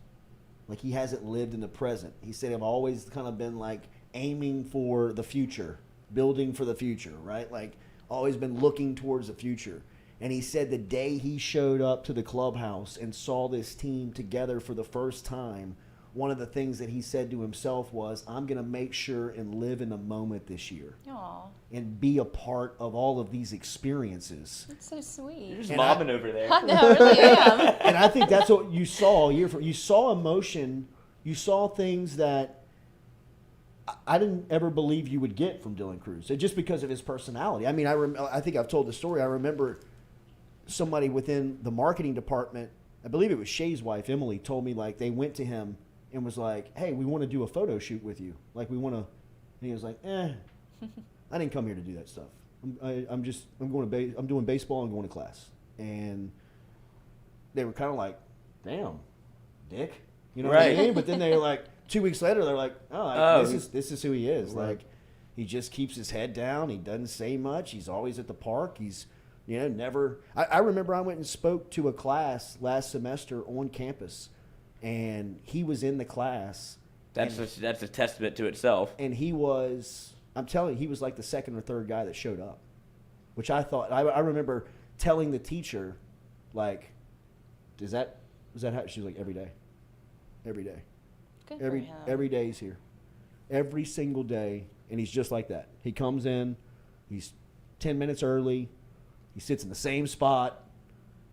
Like, he hasn't lived in the present. He said, I've always kind of been like aiming for the future, building for the future, right? Like, always been looking towards the future. And he said the day he showed up to the clubhouse and saw this team together for the first time, one of the things that he said to himself was, I'm going to make sure and live in the moment this year. Aw, And be a part of all of these experiences. that's so You're sweet. just And mobbing over there. I know, I really am. And I think that's what you saw all year. You saw emotion. You saw things that I didn't ever believe you would get from Dylan Cruz, just because of his personality. I mean, I think I've told the story. I remember somebody within the marketing department, I believe it was Shay's wife, Emily, told me, like, they went to him and was like, hey, we want to do a photo shoot with you. Like, we want to. And he was like, I didn't come here to do that stuff. I'm doing baseball and going to class. And they were kind of like, damn, dick. You know what I Right. mean? But then they were like, 2 weeks later, they're like, this is who he is. Right. Like, he just keeps his head down. He doesn't say much. He's always at the park. He's, never. I remember I went and spoke to a class last semester on campus, and he was in the class. That's a testament to itself. And he was, I'm telling you, he was like the second or third guy that showed up, which I thought, I remember telling the teacher, like, was that how, she was like, every day. Good for him. Every day he's here. Every single day, and he's just like that. He comes in, he's 10 minutes early, he sits in the same spot,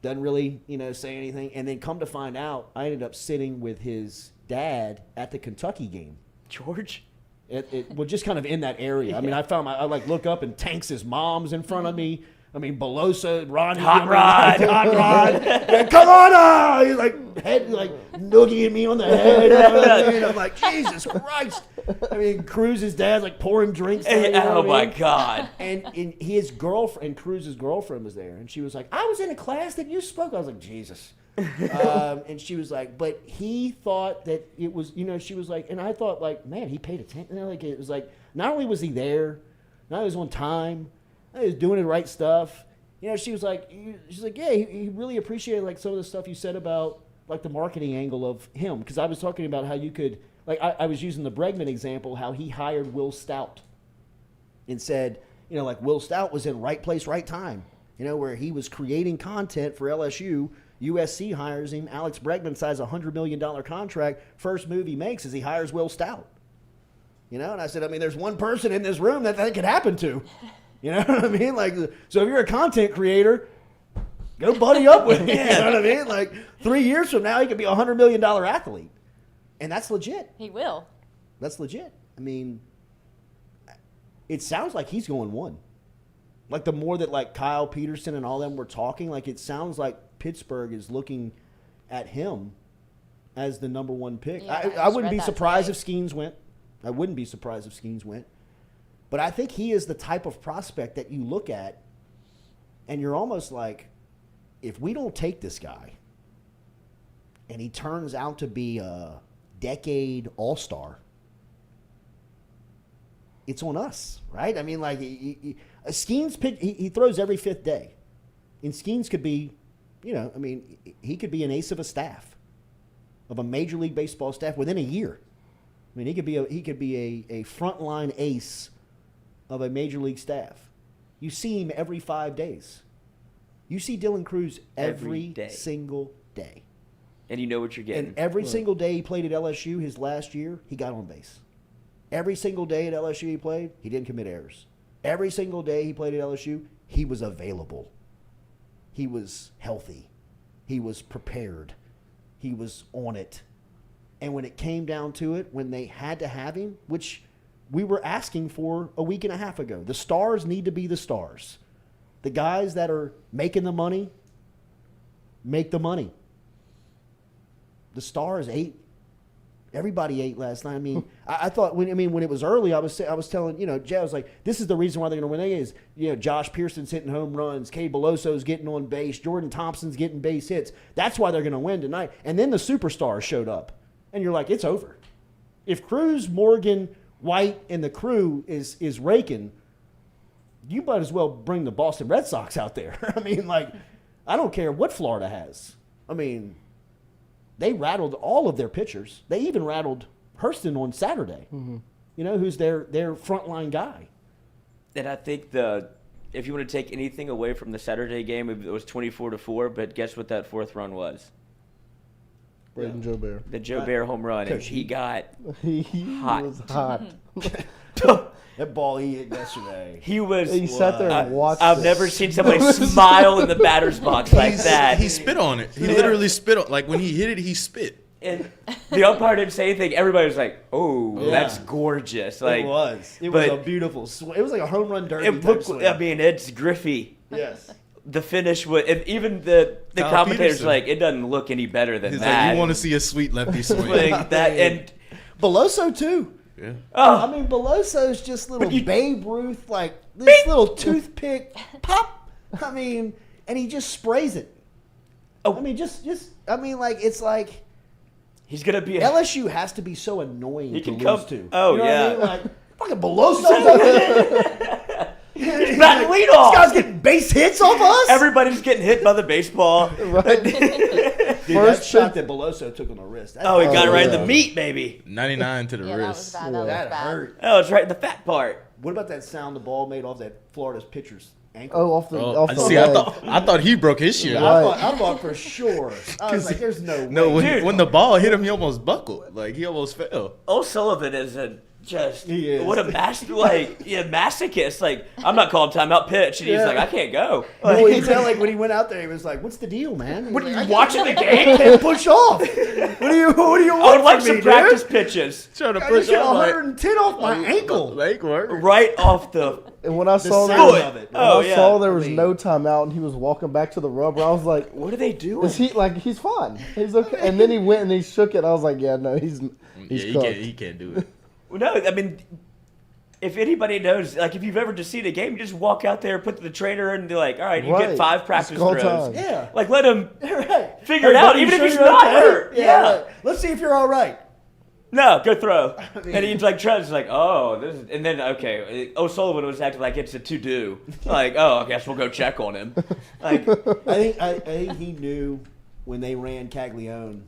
doesn't really, say anything, and then come to find out, I ended up sitting with his dad at the Kentucky game. George? Well, just kind of in that area. I mean, I like look up and Tanks' mom's in front of me. I mean, Belosa, Ronnie, Hot Rod. Yeah, come on! He's like head, like noogieing me on the head. And I'm like, Jesus Christ! I mean, Cruz's dad's like pouring drinks. Oh my God! And his girlfriend, Cruz's girlfriend, was there, and she was like, "I was in a class that you spoke." I was like, Jesus. And she was like, but he thought that it was, she was like, and I thought, like, man, he paid attention. Like, it was like, not only was he there, not only was on time, He was doing the right stuff. You know, she's like, yeah, he really appreciated like some of the stuff you said about like the marketing angle of him. Because I was talking about how you could, like, I was using the Bregman example, how he hired Will Stout and said, you know, like Will Stout was in right place, right time. You know, where he was creating content for LSU. USC hires him. Alex Bregman signs a $100 million contract. First move he makes is he hires Will Stout. You know, and I said, I mean, there's one person in this room that could happen to. You know what I mean? Like, so if you're a content creator, go buddy up with him. You know what I mean? Like 3 years from now, he could be a $100 million athlete. And that's legit. He will. That's legit. I mean, it sounds like he's going one. Like the more that like Kyle Peterson and all them were talking, like it sounds like Pittsburgh is looking at him as the number one pick. Yeah, I wouldn't be read that surprised today. if Skeens went. I wouldn't be surprised if Skeens went. But I think he is the type of prospect that you look at and you're almost like, if we don't take this guy and he turns out to be a decade all-star, it's on us, right? I mean, like, Skeens pitch, he throws every fifth day. And Skeens could be, you know, I mean, he could be an ace of a staff, of a Major League Baseball staff within a year. I mean, he could be a frontline ace of a Major League staff. You see him every 5 days. You see Dylan Cruz every day. single day. And you know what you're getting. And every single day he played at LSU his last year, he got on base. Every single day at LSU he played, he didn't commit errors. Every single day he played at LSU, he was available. He was healthy. He was prepared. He was on it. And when it came down to it, when they had to have him, which we were asking for a week and a half ago, the stars need to be the stars. The guys that are making the money, make the money. The stars ate. Everybody ate last night. I mean, I thought when it was early, I was telling, you know, Jay, I was like, this is the reason why they're going to win. Is, you know, Josh Pearson's hitting home runs, Cade Belloso's getting on base, Jordan Thompson's getting base hits. That's why they're going to win tonight. And then the superstars showed up, and you're like, it's over. If Cruz, Morgan, White, and the crew is raking, you might as well bring the Boston Red Sox out there. I mean, like, I don't care what Florida has. I mean, they rattled all of their pitchers. They even rattled Hurston on Saturday, you know, who's their frontline guy. And I think if you want to take anything away from the Saturday game, it was 24-4, but guess what that fourth run was? Braden Joe Bear. The Joe Bear home run. And he got He hot. was hot. That ball he hit yesterday. He was. He sat there and watched I've it. never seen somebody smile in the batter's box like that. He spit on it. He literally spit on. Like when he hit it, he spit. And the umpire didn't say anything. Everybody was like, "Oh, Yeah. that's gorgeous!" Like It was but a beautiful swing. It was like a home run derby. it type looked. swing. I mean, it's Griffey. Yes. The finish was, and even the Kyle commentators Peterson. like, it doesn't look any better than He's that. like, you want to see a sweet lefty swing. like that, and Beloso too. Yeah. I mean, Beloso's just little Babe Ruth, like this little toothpick pop. I mean, and he just sprays it. Oh. I mean, I mean, like it's like he's gonna be. LSU has to be so annoying He to can lose come- to. oh, You know yeah. what I mean? Like fucking Beloso. He's batting This leadoff. guy's getting base hits off us. Everybody's getting hit by the baseball. Dude, that First shot that Beloso took on the wrist. Oh, he got it right in yeah. the meat, baby. 99 to the Yeah, that was wrist. bad. That that was bad. hurt. Oh, it's right in the fat part. What about that sound the ball made off that Florida's pitcher's ankle? Oh, off the See, I leg. thought he broke his shit. Yeah. I thought for sure. I was like, "There's no No, way." when the ball hit him, he almost buckled. Like he almost fell. O'Sullivan is He is. what a masochist. Like, I'm not calling timeout pitch, and he's Yeah. like, I can't go. Well, you tell like when he went out there, he was like, "What's the deal, man?" What are He's like, you watching the game? I can't push off. What do you I want would like from some me, practice dude? pitches Trying to I just hit I'm like, 110 off my ankle. Like work. right off the. And when I saw sound that, of it. when Oh, I yeah. saw there was I mean- no timeout and he was walking back to the rubber, I was like, What are they doing? "Is he like he's fine? He's okay." And then he went and he shook it. I was like, "Yeah, no, he's Yeah, cooked." he can't do it. No, I mean, if anybody knows, like, if you've ever just seen a game, you just walk out there, put the trainer, and be like, all right, you Right. get 5 practice It's go throws. time. Yeah. Like, let him Right. figure it out, even if he's you're not okay? hurt. Yeah. right. Let's see if you're all right. No, go throw. And he's like, tries like, oh, this is, and then, okay, O'Sullivan was acting like it's a to-do. Like, oh, I guess we'll go check on him. Like, I think he knew when they ran Caglione.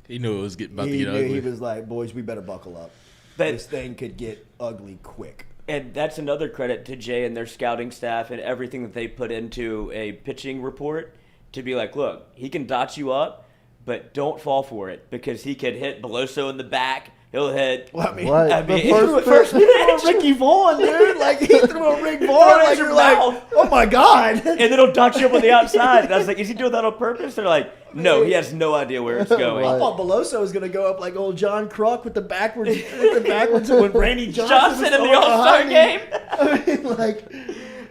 He knew it was about to He get knew ugly. he was like, boys, we better buckle up. This thing could get ugly quick. And that's another credit to Jay and their scouting staff and everything that they put into a pitching report to be like, look, he can dot you up, but don't fall for it because he could hit Beloso in the back. He'll hit. Well, I mean, Right. the first pitch, Ricky Vaughn, dude. Like, he threw a Rick Vaughn. Like, you're like, oh, my God. And then he'll dot you up on the outside. And I was like, is he doing that on purpose? They're like, no, he has no idea where it's going. I thought Beloso was going to go up like old John Kruk with the backwards when Randy Johnson in the All-Star game. I mean, like,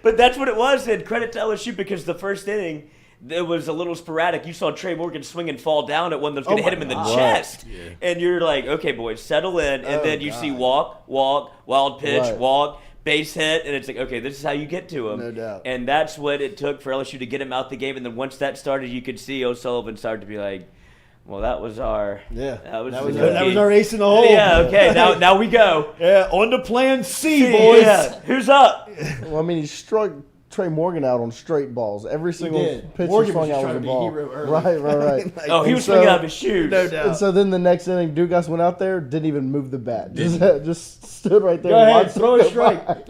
But that's what it was. And credit to LSU because the first inning, it was a little sporadic. You saw Trey Morgan swing and fall down at one that was going to hit him in the chest. Yeah. And you're like, okay, boys, settle in. And then you see walk, wild pitch, Right. walk, base hit. And it's like, okay, this is how you get to him. No doubt. And that's what it took for LSU to get him out the game. And then once that started, you could see O'Sullivan start to be like, well, that was our that was our ace in the hole. Yeah, okay, now we go. Yeah, on to plan C, boys. Yeah. Who's up? Well, I mean, he struck Trey Morgan out on straight balls. Every single did. pitch Morgan he swung was just out trying was a to be ball. hero early. Right. Like, Oh, he And was swinging so- out of his shoes. No doubt. And so then the next inning, Dugas went out there, didn't even move the bat. Just stood right there. Go and ahead, watched throw it a go strike. by.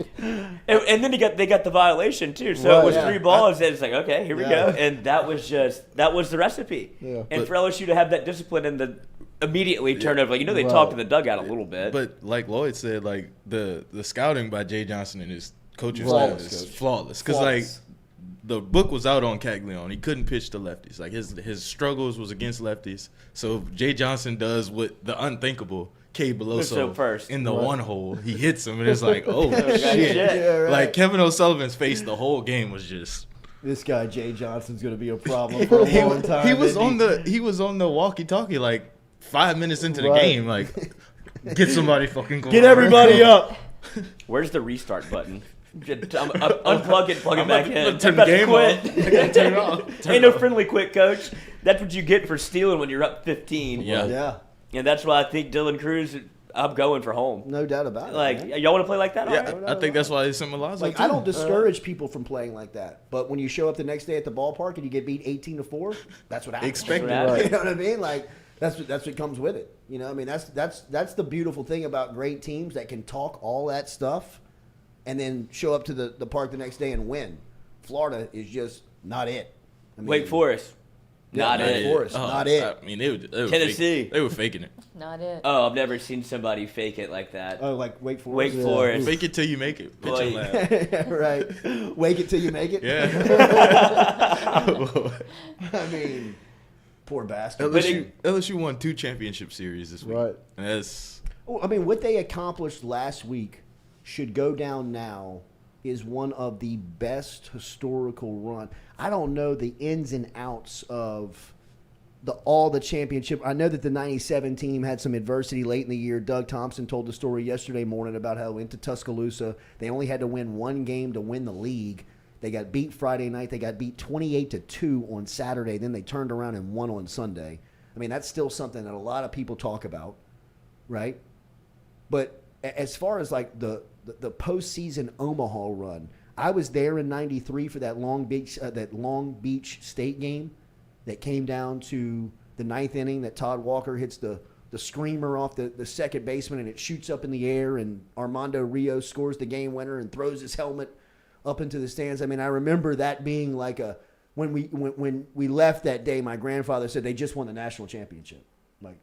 And then they got the violation too. So Right. it was Yeah. 3 balls, and it's like, okay, here we Yeah. go. And that was the recipe. Yeah. And for LSU to have that discipline and the immediately turn over, like, they Right. talked in the dugout a little bit. But like Lloyd said, like the scouting by Jay Johnson and his coaching Flawless, staff is coach. flawless. Because like the book was out on Caglione. He couldn't pitch to lefties. Like his struggles was against lefties. So if Jay Johnson does what the unthinkable. K. So Beloso first. in the one hole, he hits him, and it's like, oh Shit. shit! Yeah, right. Like Kevin O'Sullivan's face the whole game was just. This guy Jay Johnson's going to be a problem for a long time. He was isn't on the walkie-talkie like 5 minutes into the Right. game. Like, get somebody fucking going. Get everybody up. Where's the restart button? Unplug it, plug it back in. Turn I'm about the to game quit. off. I gotta turn it off. Ain't no friendly quit, coach. That's what you get for stealing when you're up 15. Yeah. Yeah, And that's why I think Dylan Cruz, I'm going for home. no doubt about it. Like, man. y'all want to play like that? All Yeah, right. I think that's why they sent Milazzo. Like, too. I don't discourage people from playing like that, but when you show up the next day at the ballpark and you get beat 18-4, that's what happens. Expect it. Right. You know what I mean? Like that's what comes with it. You know, I mean that's the beautiful thing about great teams that can talk all that stuff, and then show up to the park the next day and win. Florida is just not it. I mean, Wake Forest. Not Wake it. Forest, not it. I mean, they were Tennessee. They were faking it. Not it. Oh, I've never seen somebody fake it like that. Oh, like Wake Wake Forest. Forest. Fake it till you make it. Pitch and Boy. laugh. Right. Wake it till you make it. Yeah. I mean, poor bastard. LSU won 2 championship series this week. Right. And that's I mean, what they accomplished last week should go down now is one of the best historical run. I don't know the ins and outs of all the championship. I know that the 97 team had some adversity late in the year. Doug Thompson told the story yesterday morning about how they went to Tuscaloosa. They only had to win one game to win the league. They got beat Friday night. They got beat 28-2 on Saturday. Then they turned around and won on Sunday. I mean, that's still something that a lot of people talk about, right? But as far as like the postseason Omaha run, I was there in '93 for that Long Beach State game that came down to the 9th inning that Todd Walker hits the screamer off the second baseman and it shoots up in the air and Armando Rios scores the game winner and throws his helmet up into the stands. I mean, I remember that being like when we left that day, my grandfather said they just won the national championship. Like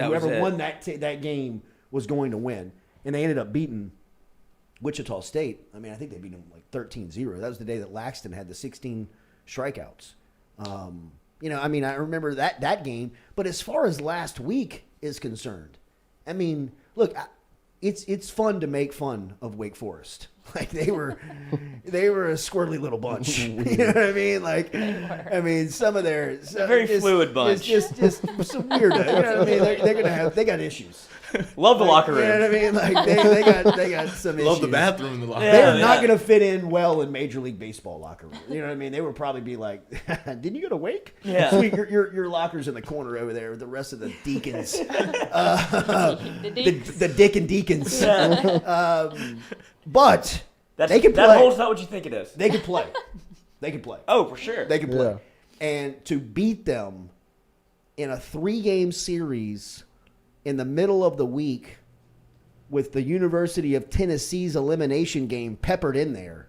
whoever won that game was going to win, and they ended up beating Wichita State. I mean, I think they beat them like 13-0. That was the day that Laxton had the 16 strikeouts. I mean, I remember that game. But as far as last week is concerned, I mean, look, it's fun to make fun of Wake Forest. Like they were a squirrely little bunch. You know what I mean? Like, I mean, some of their very fluid bunch. It's just some weirdo. You know what I mean? They got issues. Love the locker room. You know what I mean? Like they got some issues. Love the bathroom in the locker room. They're not going to fit in well in Major League Baseball locker room. You know what I mean? They would probably be like, "Didn't you go to Wake? Yeah, Sweet, your locker's in the corner over there with the rest of the deacons, the Dick and Deacons." But they can play. That hole's not what you think it is. They can play. They can play. Oh, for sure. They can play. Yeah. And to beat them in a 3-game series in the middle of the week with the University of Tennessee's elimination game peppered in there,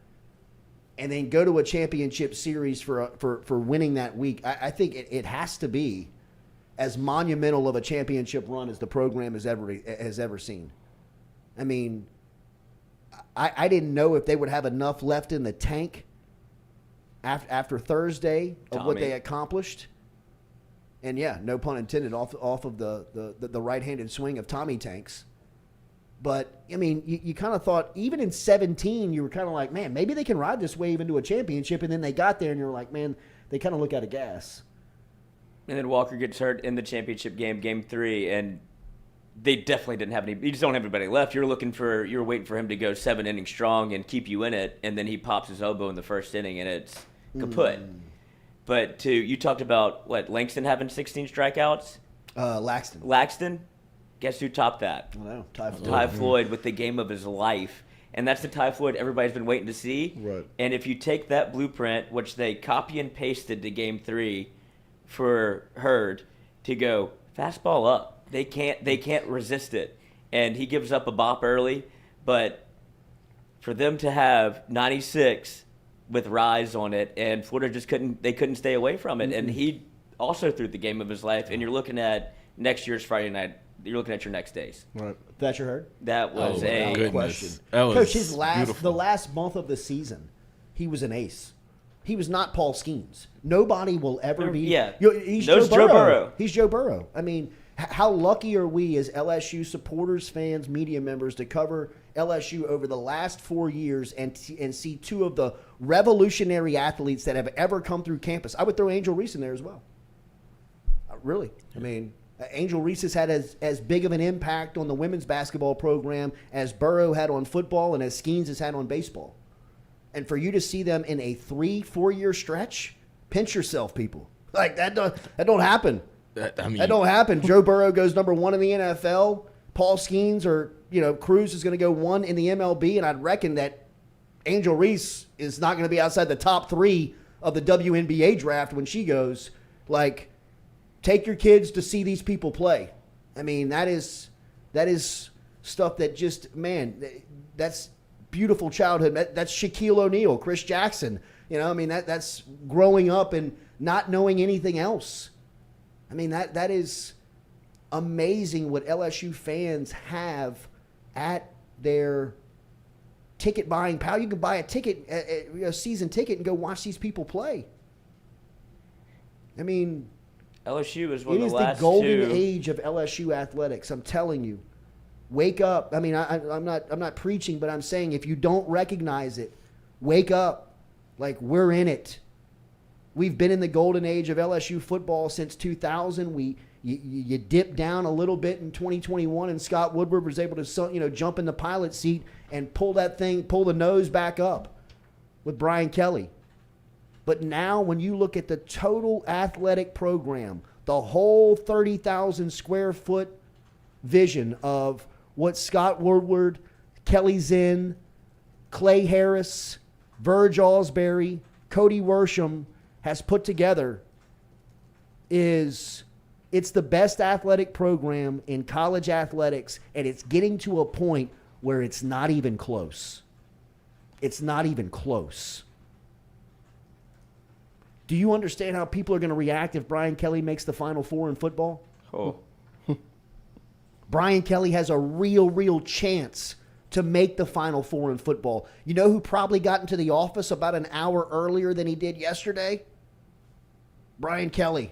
and then go to a championship series for winning that week, I think it has to be as monumental of a championship run as the program has ever seen. I mean, I didn't know if they would have enough left in the tank after Thursday of what they accomplished. And yeah, no pun intended, off of the right-handed swing of Tommy Tanks. But, I mean, you kind of thought, even in 17, you were kind of like, man, maybe they can ride this wave into a championship. And then they got there, and you're like, man, they kind of look out of gas. And then Walker gets hurt in the championship game, Game 3, and they definitely didn't have any. You just don't have anybody left. You're waiting for him to go 7 innings strong and keep you in it, and then he pops his elbow in the first inning, and it's kaput. But you talked about Langston having 16 strikeouts. Laxton. Guess who topped that? I know, Ty Floyd. Ty Floyd with the game of his life, and that's the Ty Floyd everybody's been waiting to see. Right. And if you take that blueprint, which they copy and pasted to Game 3 for Hurd, to go fastball up, they can't resist it, and he gives up a bop early, but for them to have 96 with Rise on it, and Florida just couldn't stay away from it, and he also threw the game of his life. And you're looking at next year's Friday night. You're looking at your next days. Right. Thatcher Hurd? That was question. That was Coach, the last month of the season, he was an ace. He was not Paul Skeens. Nobody will ever be. Yeah. He's Joe Burrow. He's Joe Burrow. I mean, how lucky are we as LSU supporters, fans, media members to cover LSU over the last 4 years and see two of the revolutionary athletes that have ever come through campus. I would throw Angel Reese in there as well. Really. I mean, Angel Reese has had as big of an impact on the women's basketball program as Burrow had on football and as Skeens has had on baseball. And for you to see them in a 3-4 year stretch, pinch yourself, people. Like that don't happen. That don't happen. Joe Burrow goes number 1 in the NFL. Paul Skeens or Cruz is going to go 1 in the MLB, and I'd reckon that Angel Reese is not going to be outside the top 3 of the WNBA draft when she goes. Like, take your kids to see these people play. I mean, that is stuff that just, man, that's beautiful childhood. That's Shaquille O'Neal, Chris Jackson. I mean, that's growing up and not knowing anything else. I mean, that is amazing what LSU fans have at their ticket buying power. You can buy a ticket, a season ticket, and go watch these people play. I mean, LSU is one of the last the golden age of LSU athletics. I'm telling you, wake up. I mean, I'm not preaching, but I'm saying if you don't recognize it, wake up. Like, we're in it. We've been in the golden age of LSU football since 2000. You dipped down a little bit in 2021, and Scott Woodward was able to jump in the pilot seat and pull the nose back up with Brian Kelly. But now when you look at the total athletic program, the whole 30,000 square foot vision of what Scott Woodward, Kelly Zinn, Clay Harris, Verge Alsbury, Cody Worsham has put together it's the best athletic program in college athletics, and it's getting to a point where it's not even close. It's not even close. Do you understand how people are going to react if Brian Kelly makes the Final Four in football? Oh. Brian Kelly has a real chance to make the Final Four in football. You know who probably got into the office about an hour earlier than he did yesterday? Brian Kelly.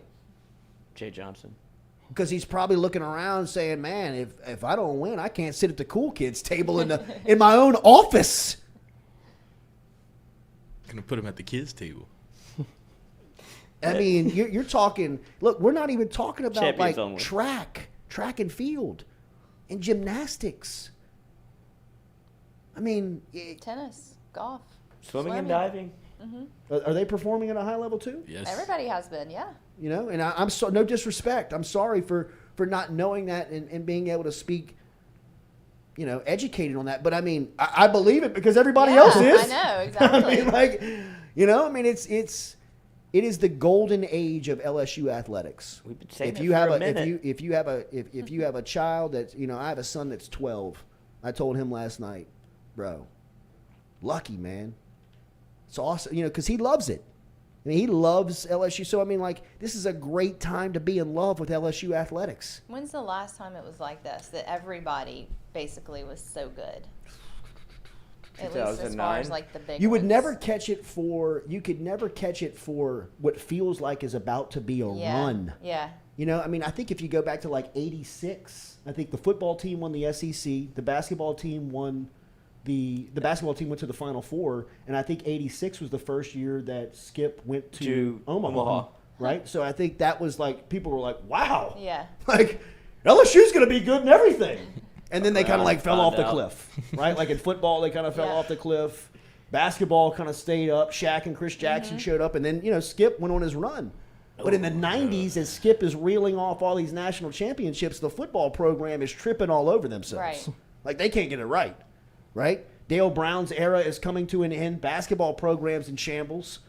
Jay Johnson. Because he's probably looking around saying, man, if I don't win, I can't sit at the cool kids table in my own office. Gonna put him at the kids' table. I mean, you're talking. Look, we're not even talking about Champions like only. track and field, and gymnastics. I mean, Tennis, golf, Swimming and diving. are they performing at a high level too? Yes. Everybody has been, yeah. You know, and I'm so no disrespect. I'm sorry for not knowing that and being able to speak, you know, educated on that. But I mean, I believe it because everybody else is. I know, exactly. I mean, like, you know, I mean, it is the golden age of LSU athletics. We've been saying If that you for have a a minute. if you have a child that's, you know, I have a son that's 12. I told him last night, bro, lucky man. It's awesome, you know, because he loves it. I mean, he loves LSU. So, I mean, like, this is a great time to be in love with LSU athletics. When's the last time it was like this, that everybody basically was so good? At least as far 2009? as like the big You would ones. never catch it for, you could never catch it for what feels like is about to be a run. Yeah. You know, I mean, I think if you go back to like 86, I think the football team won the SEC, the basketball team won the basketball team went to the Final Four, and I think 86 was the first year that Skip went to Omaha. Right? So I think that was like, people were like, wow. Yeah. Like, LSU's going to be good in everything. And then they kind of like fell off the Found cliff, right? Like in football, they kind of fell Yeah. off the cliff. Basketball kind of stayed up. Shaq and Chris Jackson showed up. And then, you know, Skip went on his run. But in the 90s, as Skip is reeling off all these national championships, the football program is tripping all over themselves. Right. Like, they can't get it right, right? Dale Brown's era is coming to an end. Basketball program's in shambles,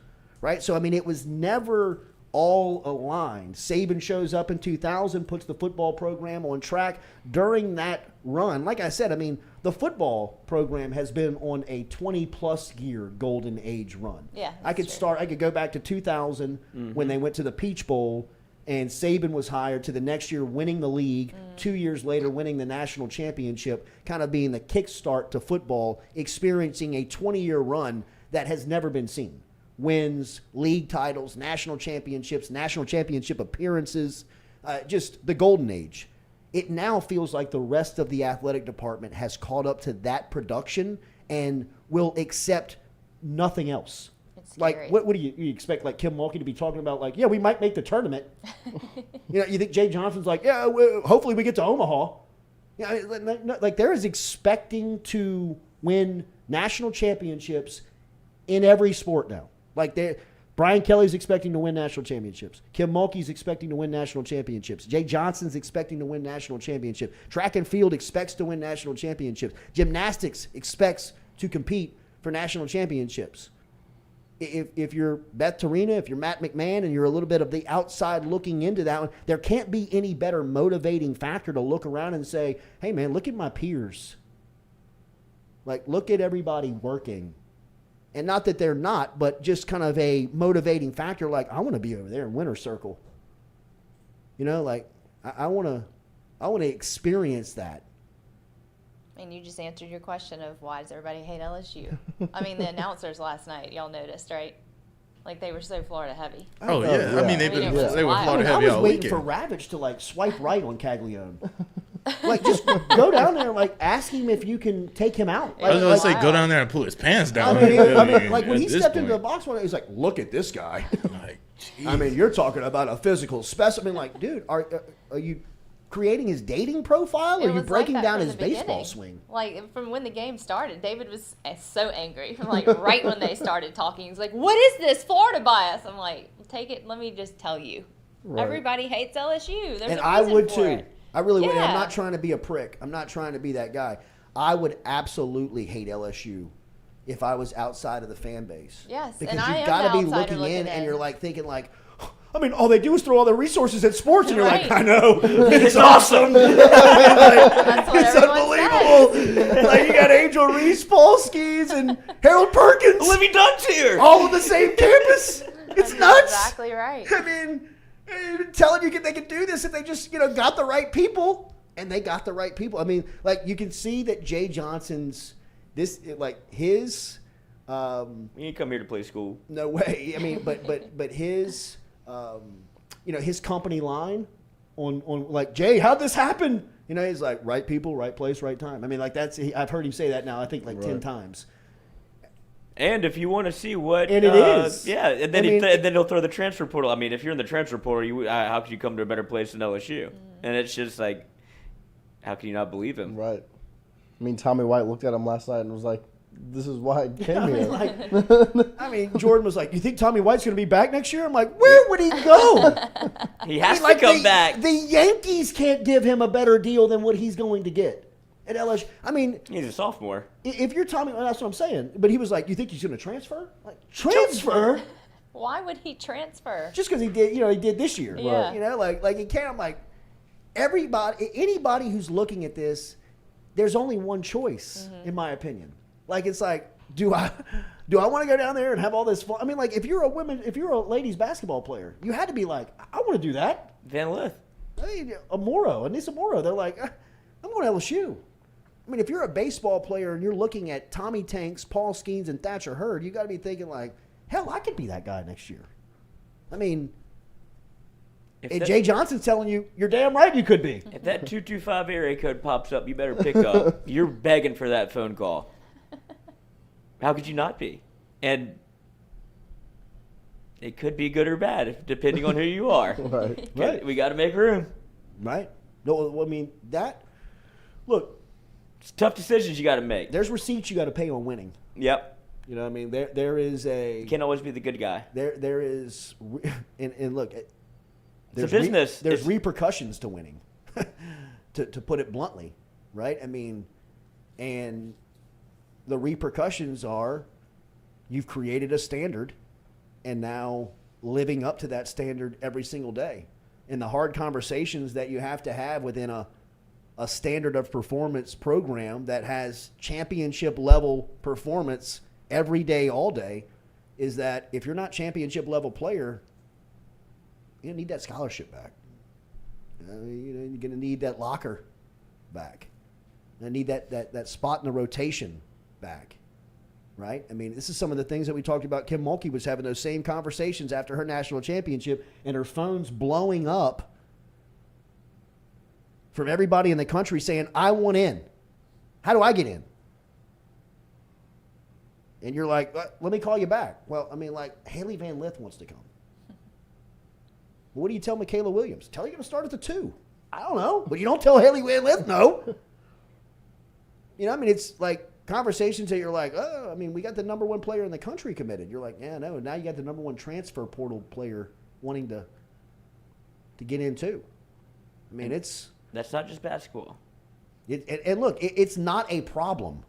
right? So, I mean, it was never all aligned. Saban shows up in 2000, puts the football program on track. During that run, like I said, I mean, the football program has been on a 20-plus year golden age run. Yeah, I could that's true. I could go back to 2000 when they went to the Peach Bowl and Saban was hired, to the next year winning the league, 2 years later winning the national championship, kind of being the kickstart to football, experiencing a 20-year run that has never been seen. Wins, league titles, national championship appearances, just the golden age. It now feels like the rest of the athletic department has caught up to that production and will accept nothing else. It's Like, scary. what do you expect, like, Kim Mulkey to be talking about, like, yeah, we might make the tournament. You know, you think Jay Johnson's like, yeah, hopefully we get to Omaha. Yeah, like, there is expecting to win national championships in every sport now. Like, Brian Kelly's expecting to win national championships. Kim Mulkey's expecting to win national championships. Jay Johnson's expecting to win national championship. Track and field expects to win national championships. Gymnastics expects to compete for national championships. If you're Beth Tarina, if you're Matt McMahon, and you're a little bit of the outside looking into that one, there can't be any better motivating factor to look around and say, hey, man, look at my peers. Like, look at everybody working. And not that they're not, but just kind of a motivating factor. Like, I want to be over there in winner's circle. You know, like, I want to experience that. And you just answered your question of why does everybody hate LSU? I mean, the announcers last night, y'all noticed, right? Like, they were so Florida heavy. Oh, yeah. I mean, they Yeah. were Yeah. Florida I heavy was all waiting weekend. for Ravage to, like, swipe right on Caglione. Like, just go down there and, like, ask him if you can take him out. I was Like, going to say, Wow. go down there and pull his pants down. I mean, like, when At he this stepped into the point. box one day, he's like, look at this guy. Like, I mean, you're talking about a physical specimen. Like, dude, are you creating his dating profile, or It are you was breaking like that down from his the baseball beginning. swing? Like, from when the game started, David was so angry. Like, right when they started talking, he's like, what is this Florida bias? I'm like, take it, let me just tell you. Right. Everybody hates LSU. There's And a I reason would for too. it. I really would. And I'm Yeah. not trying to be a prick. I'm not trying to be that guy. I would absolutely hate LSU if I was outside of the fan base. Yes, because and I you've am got to the be outsider looking in, looking and in. you're like thinking like, I mean, all they do is throw all their resources at sports, and you're like, Right. I know, it's awesome. Like, That's what it's everyone unbelievable. Like, you got Angel Reese, Paul Skis, and Harold Perkins, Olivia Dunn's here. all on the same campus. It's That's nuts. exactly right. I mean, telling you they could do this if they just, got the right people. And they got the right people. I mean, like, you can see that Jay Johnson's, his, You ain't come here to play school. no way. I mean, but his, his company line on like, Jay, how'd this happen? He's like, right people, right place, right time. I mean, like, I've heard him say that now, I think, like 10 times. And if you want to see what, and it is, yeah, and then and then he'll throw the transfer portal. I mean, if you're in the transfer portal, how could you come to a better place than LSU? And it's just like, how can you not believe him? Right. I mean, Tommy White looked at him last night and was like, "This is why I came here." I mean, Jordan was like, "You think Tommy White's going to be back next year?" I'm like, "Where would he go? He has to come back. The Yankees can't give him a better deal than what he's going to get at LSU. I mean, he's a sophomore. If you're Tommy, that's what I'm saying. But he was like, "You think he's going to transfer? Like transfer? Why would he transfer? Just because he did, he did this year. Yeah. Like he can't. I'm like, anybody who's looking at this, there's only one choice, in my opinion. Like, it's like, do I want to go down there and have all this fun? I mean, like, if you're a ladies basketball player, you had to be like, I want to do that. Van Lith. Hey, Anissa Moro, they're like, I'm going to LSU. I mean, if you're a baseball player and you're looking at Tommy Tanks, Paul Skeens, and Thatcher Hurd, you got to be thinking like, hell, I could be that guy next year. I mean, if Jay Johnson's telling you, you're damn right you could be. If that 225 area code pops up, you better pick up. You're begging for that phone call. How could you not be? And it could be good or bad, depending on who you are. Right. We got to make room. Right. No, I mean, look. It's tough decisions you got to make. There's receipts you got to pay on winning. Yep. You know what I mean? There is a... You can't always be the good guy. There is... And look... There's business. There's repercussions to winning, to put it bluntly, right? I mean, and the repercussions are you've created a standard and now living up to that standard every single day. And the hard conversations that you have to have within a standard of performance program that has championship level performance every day, all day, is that if you're not championship level player, you need that scholarship back. You're going to need that locker back. I need that spot in the rotation back, right? I mean, this is some of the things that we talked about. Kim Mulkey was having those same conversations after her national championship, and her phone's blowing up from everybody in the country saying, I want in. How do I get in? And you're like, let me call you back. Well, I mean, like, Haley Van Lith wants to come. What do you tell Michaela Williams? Tell her you're going to start at the 2. I don't know. But you don't tell Haley Van Lith no. I mean, it's like conversations that you're like, oh, I mean, we got the number 1 player in the country committed. You're like, yeah, no. Now you got the number 1 transfer portal player wanting to get in too. I mean, that's not just basketball. And look, it's not a problem.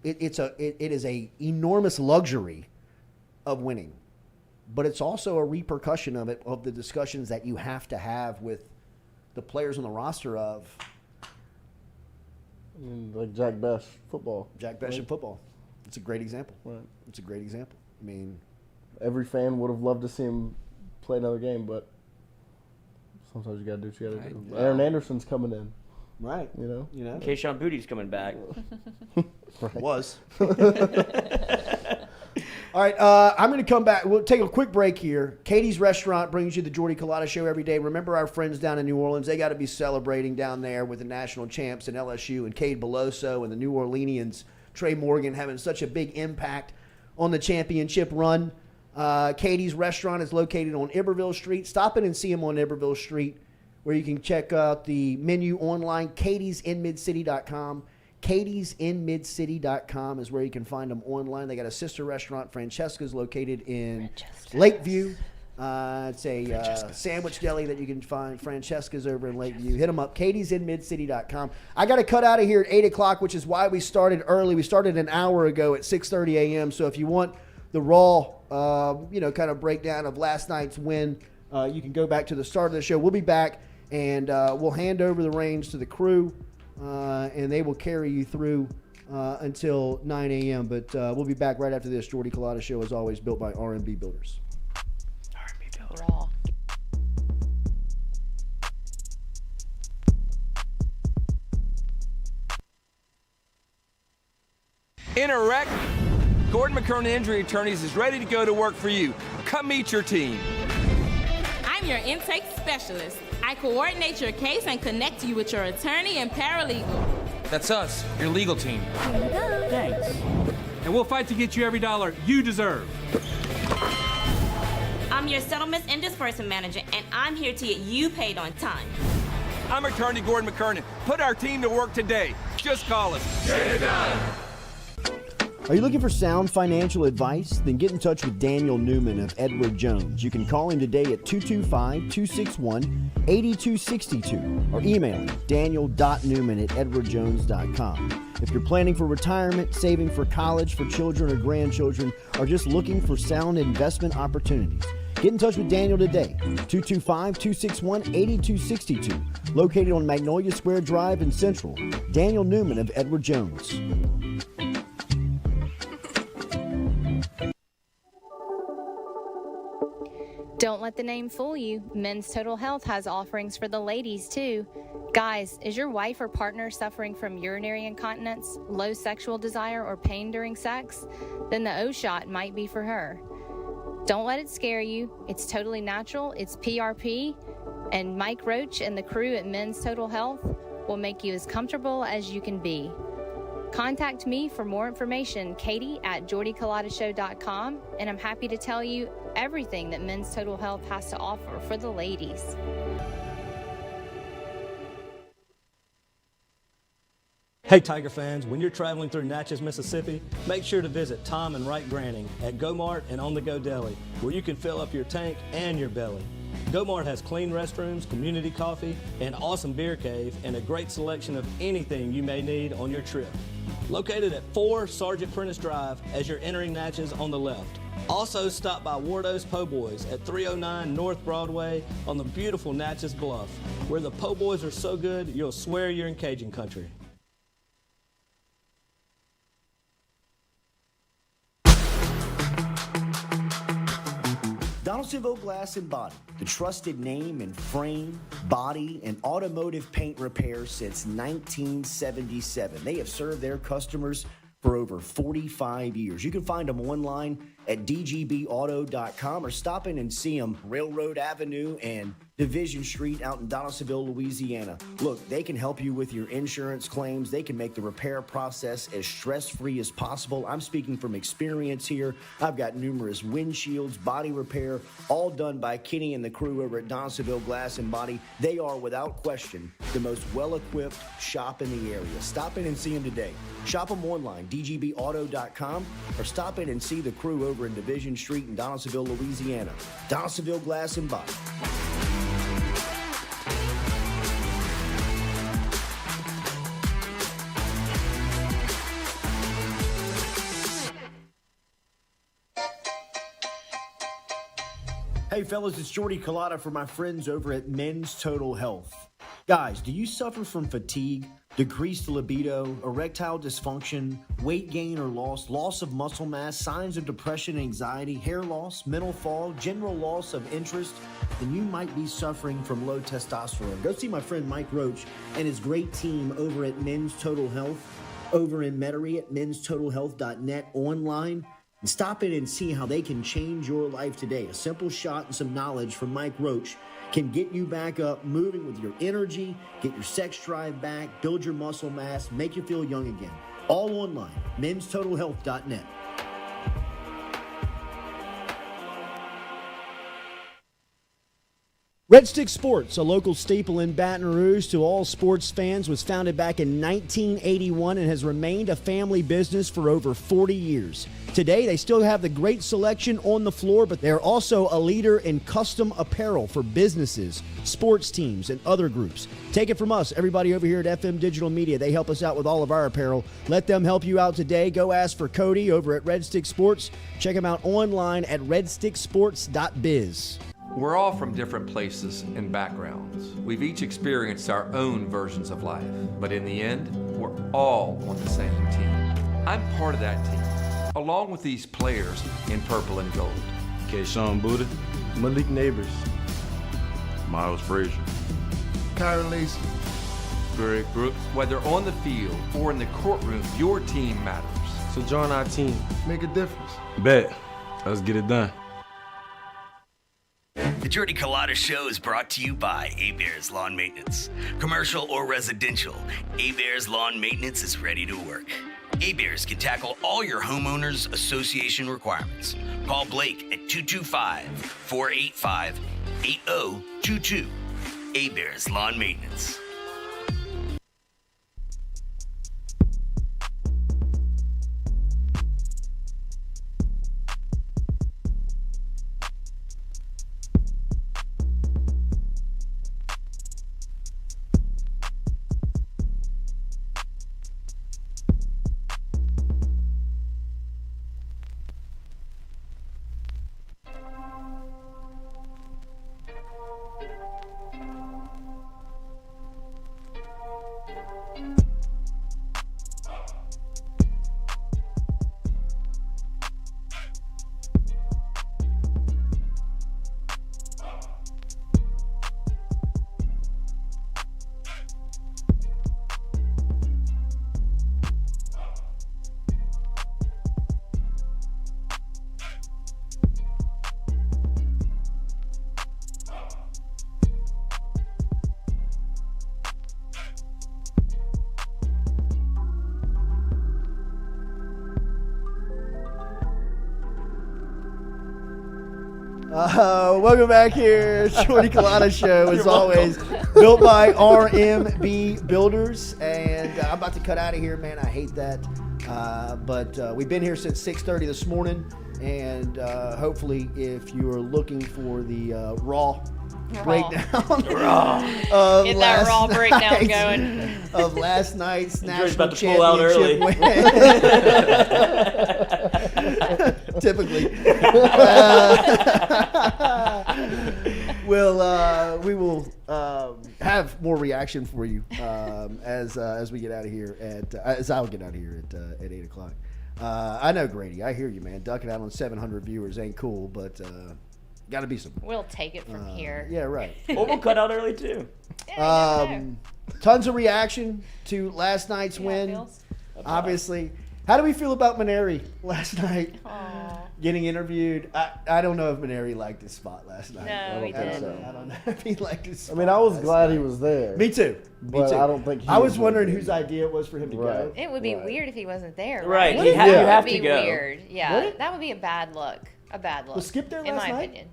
It is a enormous luxury of winning. But it's also a repercussion of the discussions that you have to have with the players on the roster of. Like Jack Bech football. Jack Bech in football. It's a great example. Right. It's a great example. I mean, every fan would have loved to see him play another game, but sometimes you got to do what you got to do. Aaron Anderson's coming in. Right. You know. Keyshawn Booty's coming back. Right. Was. All right, I'm going to come back. We'll take a quick break here. Katie's Restaurant brings you the Jordy Culotta Show every day. Remember our friends down in New Orleans. They got to be celebrating down there with the national champs in LSU and Cade Beloso and the New Orleanians. Trey Morgan having such a big impact on the championship run. Katie's Restaurant is located on Iberville Street. Stop in and see them on Iberville Street, where you can check out the menu online, katiesinmidcity.com. katiesinmidcity.com is where you can find them online. They got a sister restaurant, Francesca's, located in Lakeview. It's a sandwich deli that you can find. Francesca's over in Lakeview. Hit them up, katiesinmidcity.com. I got to cut out of here at 8 o'clock, which is why we started early. We started an hour ago at 6:30 a.m. So if you want the raw, kind of breakdown of last night's win, you can go back to the start of the show. We'll be back, and we'll hand over the reins to the crew. And they will carry you through until 9 a.m. But we'll be back right after this. Jordy Culotta Show, as always, built by R&B Builders. R&B Builders. Raw. In a wreck, Gordon McKernan Injury Attorneys is ready to go to work for you. Come meet your team. I'm your intake specialist. I coordinate your case and connect you with your attorney and paralegal. That's us, your legal team. Here you go. Thanks. and we'll fight to get you every dollar you deserve. I'm your settlements and disbursement manager, and I'm here to get you paid on time. I'm attorney Gordon McKernan. Put our team to work today. Just call us. Get it done. Are you looking for sound financial advice? Then get in touch with Daniel Newman of Edward Jones. You can call him today at 225-261-8262 or email him daniel.newman@edwardjones.com. If you're planning for retirement, saving for college, for children or grandchildren, or just looking for sound investment opportunities, get in touch with Daniel today, 225-261-8262, located on Magnolia Square Drive in Central. Daniel Newman of Edward Jones. Don't let the name fool you. Men's Total Health has offerings for the ladies, too. Guys, is your wife or partner suffering from urinary incontinence, low sexual desire, or pain during sex? Then the O-Shot might be for her. Don't let it scare you. It's totally natural. It's PRP. And Mike Roach and the crew at Men's Total Health will make you as comfortable as you can be. Contact me for more information, Katie at JordyCulottaShow.com, and I'm happy to tell you everything that Men's Total Health has to offer for the ladies. Hey Tiger fans, when you're traveling through Natchez, Mississippi, make sure to visit Tom and Wright Granning at Go-Mart and On The Go Deli, where you can fill up your tank and your belly. Go-Mart has clean restrooms, community coffee, an awesome beer cave, and a great selection of anything you may need on your trip. Located at 4 Sergeant Prentice Drive as you're entering Natchez on the left. Also stop by Wardo's Po' Boys at 309 North Broadway on the beautiful Natchez Bluff, where the Po' Boys are so good you'll swear you're in Cajun country. Donaldsonville Glass and Body, the trusted name in frame, body, and automotive paint repair since 1977. They have served their customers for over 45 years. You can find them online at dgbauto.com or stop in and see them Railroad Avenue and Division Street out in Donaldsonville, Louisiana. Look, they can help you with your insurance claims. They can make the repair process as stress-free as possible. I'm speaking from experience here. I've got numerous windshields, body repair, all done by Kenny and the crew over at Donaldsonville Glass and Body. They are, without question, the most well-equipped shop in the area. Stop in and see them today. Shop them online, dgbauto.com, or stop in and see the crew over in Division Street in Donaldsonville, Louisiana. Donaldsonville Glass and Body. Hey fellas, it's Jordy Culotta for my friends over at Men's Total Health. Guys, do you suffer from fatigue, decreased libido, erectile dysfunction, weight gain or loss of muscle mass, signs of depression, anxiety, hair loss, mental fog, general loss of interest? Then you might be suffering from low testosterone. Go see my friend Mike Roach and his great team over at Men's Total Health, over in Metairie at menstotalhealth.net online. And stop in and see how they can change your life today. A simple shot and some knowledge from Mike Roach can get you back up, moving with your energy, get your sex drive back, build your muscle mass, make you feel young again. All online, menstotalhealth.net. Red Stick Sports, a local staple in Baton Rouge to all sports fans, was founded back in 1981 and has remained a family business for over 40 years. Today, they still have the great selection on the floor, but they're also a leader in custom apparel for businesses, sports teams, and other groups. Take it from us, everybody over here at FM Digital Media. They help us out with all of our apparel. Let them help you out today. Go ask for Cody over at Red Stick Sports. Check him out online at redsticksports.biz. We're all from different places and backgrounds. We've each experienced our own versions of life, but in the end, we're all on the same team. I'm part of that team, along with these players in purple and gold. Kayshawn Buddha, Malik Neighbors, Miles Frazier, Kyron Lacy, Greg Brooks. Whether on the field or in the courtroom, your team matters. So join our team. Make a difference. Bet. Let's get it done. The Jordy Culotta Show is brought to you by A-Bears Lawn Maintenance. Commercial or residential, A-Bears Lawn Maintenance is ready to work. A-Bears can tackle all your homeowners association requirements. Call Blake at 225-485-8022. A-Bears Lawn Maintenance. Welcome back here. Jordy Culotta Show, as always, built by RMB Builders. And I'm about to cut out of here, man. I hate that. But we've been here since 6:30 this morning. And hopefully, if you are looking for the raw breakdown Get that raw breakdown going. Of last night's national about to pull out early. Typically. We will have more reaction for you as we get out of here as I'll get out of here at 8 o'clock. I know, Grady, I hear you, man. Ducking out on 700 viewers ain't cool, but got to be some. We'll take it from here. Yeah, right. Or we'll cut out early too. Tons of reaction to last night's win. Obviously, how do we feel about Mainieri last night? Getting interviewed. I don't know if Mainieri liked his spot last night. No, he didn't. I don't know if he liked his spot. I mean, I was glad he was there. Me too. But I don't think he I was was wondering there. whose idea it was for him to go. It would be weird if he wasn't there. Right. Right. You have That to would be go. weird. Yeah. Would it? That would be a bad look. A bad look. Was Skip there in last my night? opinion.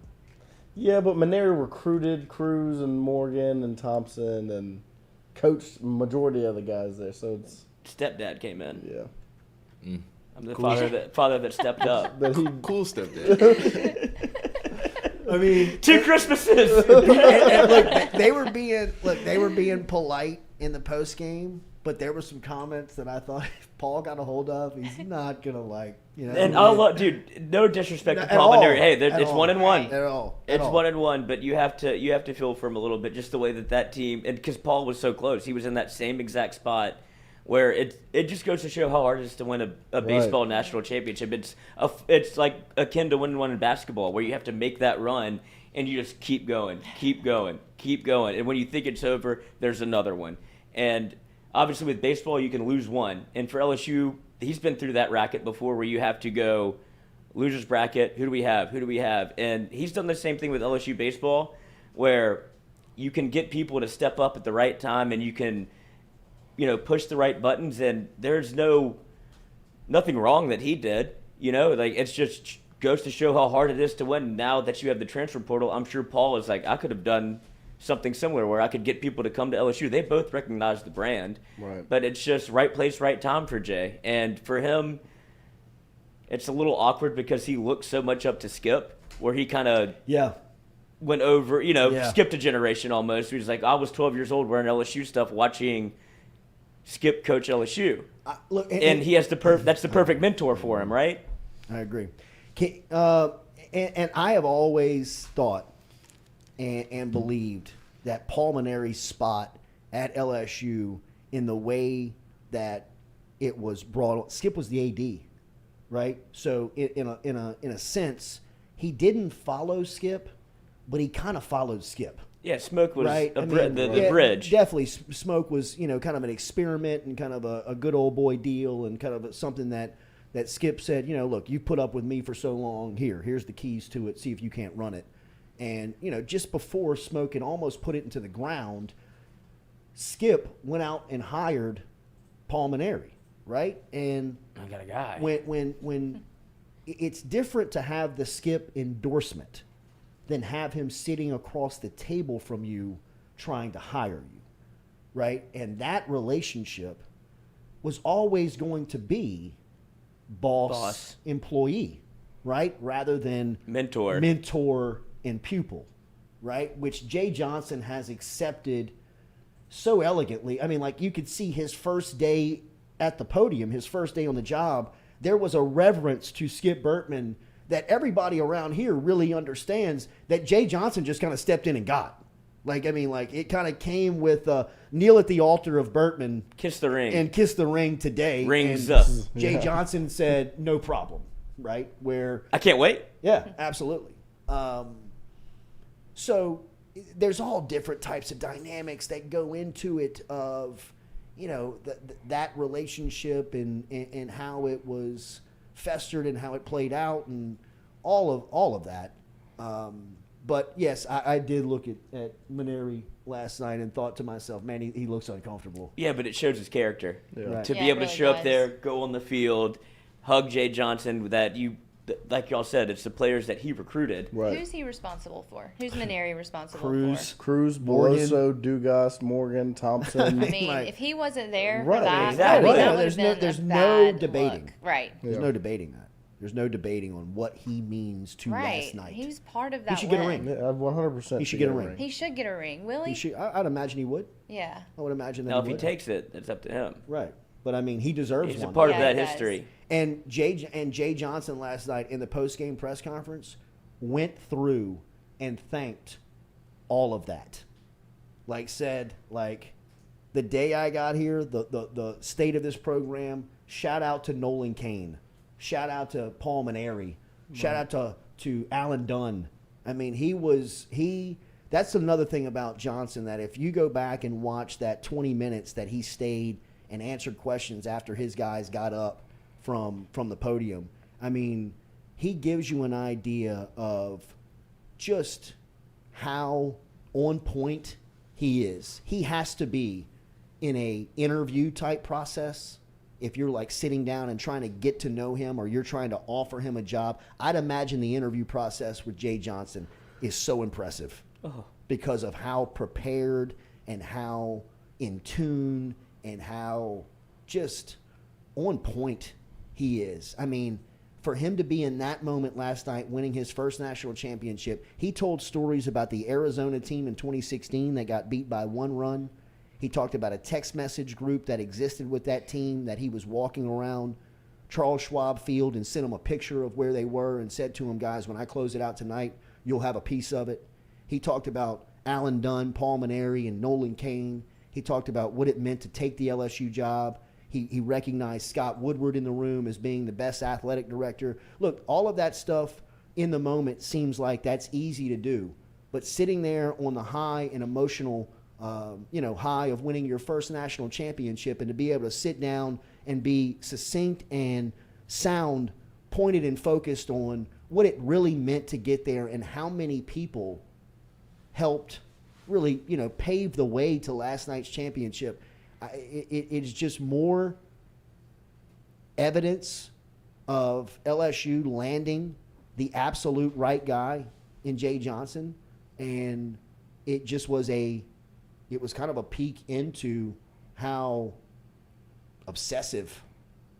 Yeah, but Mainieri recruited Cruz and Morgan and Thompson and coached majority of the guys there. So it's Stepdad came in. Yeah. I'm the Cool. father that stepped up. But he Cool stepdad. I mean, 2 Christmases. and look, they were being polite in the post game, but there were some comments that I thought if Paul got a hold of, he's not gonna like. You know, And I'll dude, no disrespect to At Paul all. Mainieri. Hey, At it's all. 1-1. At all. At It's all. 1-1, but you have to feel for him a little bit, just the way that team, and because Paul was so close, he was in that same exact spot where it just goes to show how hard it is to win a baseball national championship. It's like akin to winning one in basketball, where you have to make that run and you just keep going, and when you think it's over, there's another one. And obviously with baseball, you can lose one, and for LSU, he's been through that racket before, where you have to go losers bracket. Who do we have? And he's done the same thing with LSU baseball, where you can get people to step up at the right time, and you can, push the right buttons. And there's nothing wrong that he did. It's just goes to show how hard it is to win. Now that you have the transfer portal, I'm sure Paul is like, I could have done something similar where I could get people to come to LSU. They both recognize the brand, Right. but it's just right place, right time for Jay. And for him, it's a little awkward because he looks so much up to Skip, where he kind of went over, skipped a generation almost. He was like, I was 12 years old wearing LSU stuff, watching Skip coach LSU. And he has that's the perfect mentor for him, right? I agree. And I have always thought and believed that Paul Mainieri's spot at LSU, in the way that it was brought on, Skip was the AD, right? So in a sense, he didn't follow Skip, but he kind of followed Skip. Yeah, Smoke was right? the bridge. Definitely, Smoke was kind of an experiment and kind of a good old boy deal, and kind of something that Skip said, look, you put up with me for so long. Here's the keys to it. See if you can't run it. And just before Smoke had almost put it into the ground, Skip went out and hired Paul Mainieri. right? And I got a guy. When it's different to have the Skip endorsement than have him sitting across the table from you trying to hire you, right? And that relationship was always going to be boss. Employee, right? Rather than mentor and pupil, right? Which Jay Johnson has accepted so elegantly. I mean, like, you could see his first day at the podium, his first day on the job, there was a reverence to Skip Bertman that everybody around here really understands that Jay Johnson just kind of stepped in and got. Like, I mean, like, it kind of came with kneel at the altar of Bertman. Kiss the ring. And kiss the ring today. Rings and up. Jay Johnson said, no problem, right? Where I can't wait. Yeah, absolutely. So there's all different types of dynamics that go into it of, you know, that relationship and how it was festered and how it played out and all of that. But yes, I did look at Mainieri last night and thought to myself, man, he looks uncomfortable. Yeah, but it shows his character. Yeah. Right. To Yeah, be it able to really show does. up there, go on the field, hug Jay Johnson, like y'all said, it's the players that he recruited. Who's he responsible for? Who's Mainieri responsible Cruz, Beloso, Dugas, Morgan, Thompson. for? I mean, if he wasn't there for Right, that, exactly. that There's would've been there's a no bad debating. look. Right. There's no debating that. There's no debating on what he means to Right. last night. He was part of He that should get a win. ring. 100%. He should get a ring. He should get a ring. Will he? He should. I'd imagine he would. Yeah. I would imagine that. Now, if he he would. takes it, it's up to him. Right. But I mean, he deserves He's one. a part of Yeah, that he does. history. And Jay Johnson last night in the post-game press conference went through and thanked all of that. Like, said, like, the day I got here, the state of this program, shout out to Nolan Kane. Shout out to Paul Mainieri. Shout out to Alan Dunn. I mean, that's another thing about Johnson, that if you go back and watch that 20 minutes that he stayed and answered questions after his guys got up from the podium, I mean, he gives you an idea of just how on point he is. He has to be in a interview type process. If you're like sitting down and trying to get to know him, or you're trying to offer him a job, I'd imagine the interview process with Jay Johnson is so impressive because of how prepared and how in tune and how just on point he is. I mean, for him to be in that moment last night, winning his first national championship, he told stories about the Arizona team in 2016 that got beat by 1 run. He talked about a text message group that existed with that team, that he was walking around Charles Schwab Field and sent them a picture of where they were and said to them, guys, when I close it out tonight, you'll have a piece of it. He talked about Alan Dunn, Paul Mainieri, and Nolan Kane. He talked about what it meant to take the LSU job. He recognized Scott Woodward in the room as being the best athletic director. Look, all of that stuff in the moment seems like that's easy to do. But sitting there on the high and emotional high of winning your first national championship, and to be able to sit down and be succinct and sound, pointed and focused on what it really meant to get there and how many people helped really, pave the way to last night's championship. It's just more evidence of LSU landing the absolute right guy in Jay Johnson, and it just was it was kind of a peek into how obsessive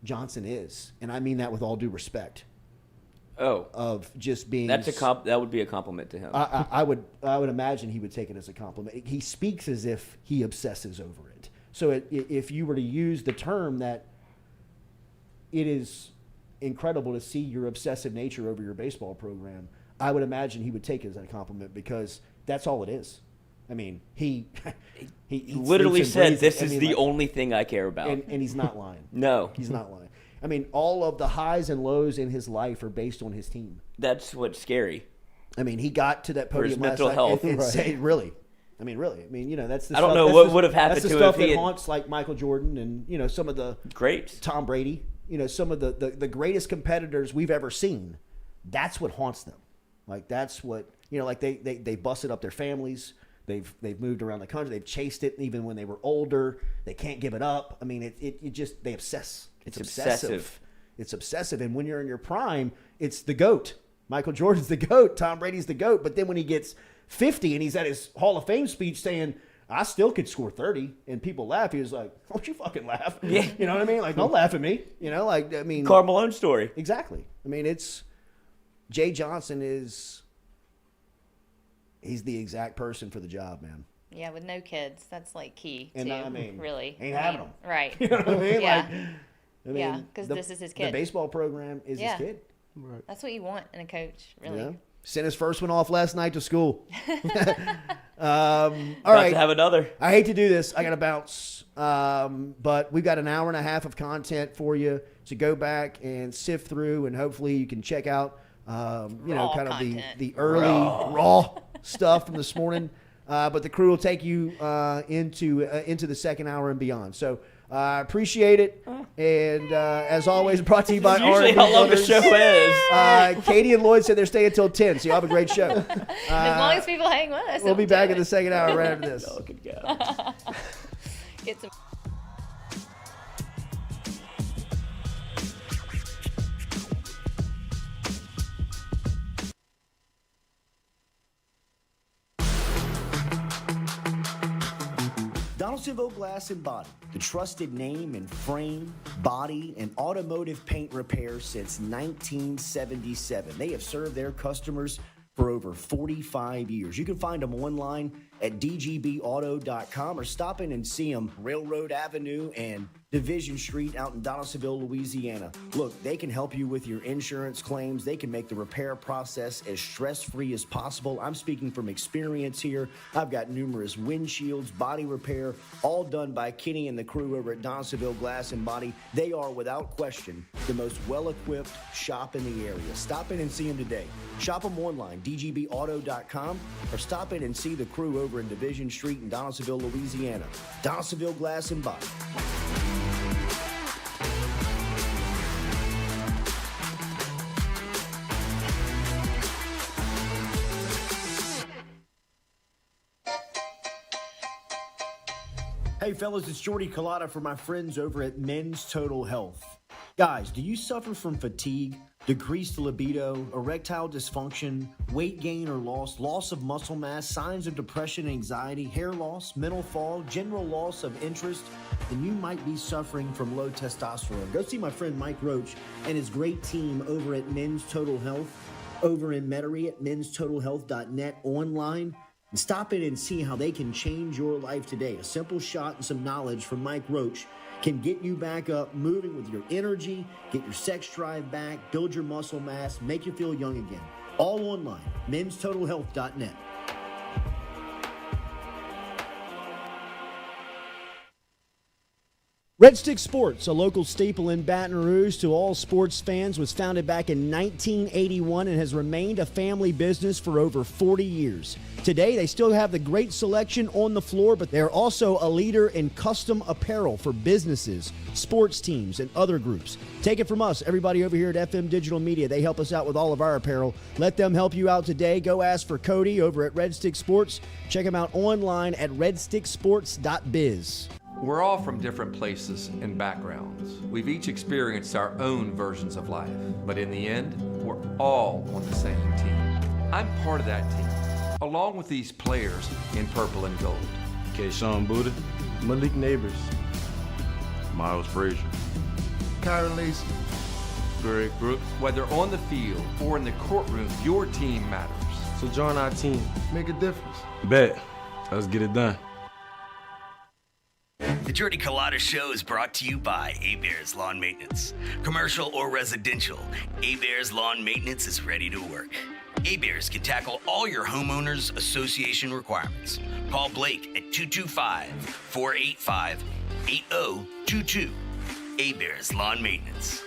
Johnson is. And I mean that with all due respect. Of just being... That would be a compliment to him. I would imagine he would take it as a compliment. He speaks as if he obsesses over it. So if you were to use the term that it is incredible to see your obsessive nature over your baseball program, I would imagine he would take it as a compliment, because that's all it is. I mean, he literally said, "This is the like, only thing I care about," and he's not lying. No, he's not lying. I mean, all of the highs and lows in his life are based on his team. That's what's scary. I mean, he got to that podium last mental night health. and said, really. I mean, that's the I don't stuff, know that's what the- would have happened that's the to him stuff if he that had- haunts like Michael Jordan and some of the greats, Tom Brady, some of the greatest competitors we've ever seen. That's what haunts them. Like, that's what, like they busted up their families. They've moved around the country. They've chased it even when they were older. They can't give it up. I mean, it just, they obsess. It's obsessive. It's obsessive. And when you're in your prime, it's the GOAT. Michael Jordan's the GOAT. Tom Brady's the GOAT. But then when he gets 50 and he's at his Hall of Fame speech saying, I still could score 30, and people laugh, he was like, don't you fucking laugh. Yeah. You know what I mean? Like, don't laugh at me. You know, like, I mean. Karl Malone story. Exactly. I mean, Jay Johnson he's the exact person for the job, man. Yeah, with no kids, that's like key And too. I mean, really, ain't having them. Right. You know what I mean? Yeah. Like, I mean, yeah, because this is his kid. The baseball program is his kid. Right. That's what you want in a coach, really. Yeah. Sent his first one off last night to school. All right. to have another. I hate to do this. I got to bounce. But we've got an hour and a half of content for you to go back and sift through, and hopefully you can check out, Raw kind of content. the early raw stuff from this morning. But the crew will take you into the second hour and beyond. So I appreciate it. And as always, brought to you by Usually R&B how long the Motors. show is. Katie and Lloyd said they're staying until 10, so you'll have a great show. As long as people hang with us. We'll be they'll back do in the second hour right after this. Oh, good God. Get some. Donaldsonville Glass and Body, the trusted name in frame, body, and automotive paint repair since 1977. They have served their customers for over 45 years. You can find them online at dgbauto.com or stop in and see them Railroad Avenue and Division Street out in Donaldsonville, Louisiana. Look, they can help you with your insurance claims. They can make the repair process as stress-free as possible. I'm speaking from experience here. I've got numerous windshields, body repair, all done by Kenny and the crew over at Donaldsonville Glass and Body. They are, without question, the most well-equipped shop in the area. Stop in and see them today. Shop them online, dgbauto.com, or stop in and see the crew over in Division Street in Donaldsonville, Louisiana. Donaldsonville Glass and Body. Hey fellas, it's Jordy Culotta for my friends over at Men's Total Health. Guys, do you suffer from fatigue, decreased libido, erectile dysfunction, weight gain or loss of muscle mass, signs of depression, anxiety, hair loss, mental fog, general loss of interest? Then you might be suffering from low testosterone. Go see my friend Mike Roach and his great team over at Men's Total Health, over in Metairie at menstotalhealth.net online. And stop in and see how they can change your life today. A simple shot and some knowledge from Mike Roach can get you back up, moving with your energy, get your sex drive back, build your muscle mass, make you feel young again. All online, menstotalhealth.net. Red Stick Sports, a local staple in Baton Rouge to all sports fans, was founded back in 1981 and has remained a family business for over 40 years. Today, they still have the great selection on the floor, but they're also a leader in custom apparel for businesses, sports teams, and other groups. Take it from us, everybody over here at FM Digital Media. They help us out with all of our apparel. Let them help you out today. Go ask for Cody over at Red Stick Sports. Check him out online at redsticksports.biz. We're all from different places and backgrounds. We've each experienced our own versions of life, but in the end, we're all on the same team. I'm part of that team, along with these players in purple and gold. Sean Buddha, Malik Neighbors, Miles Frazier, Kyron Lacey, Greg Brooks. Whether on the field or in the courtroom, your team matters. So join our team. make a difference. Bet. Let's get it done. The Jordy Culotta Show is brought to you by A-Bears Lawn Maintenance. Commercial or residential, A-Bears Lawn Maintenance is ready to work. A-Bears can tackle all your homeowners association requirements. Call Blake at 225-485-8022. A-Bears Lawn Maintenance.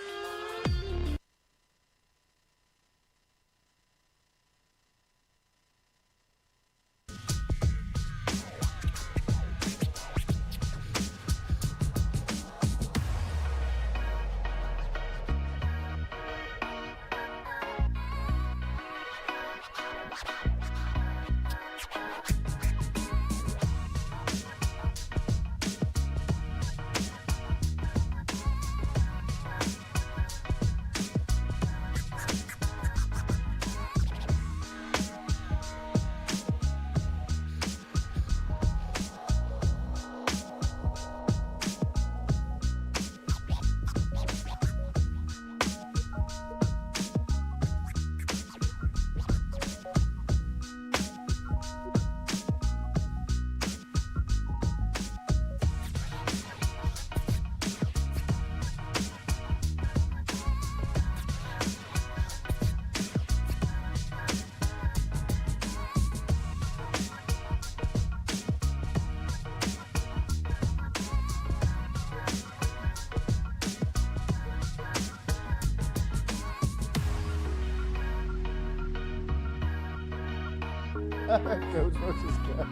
Coach versus coach.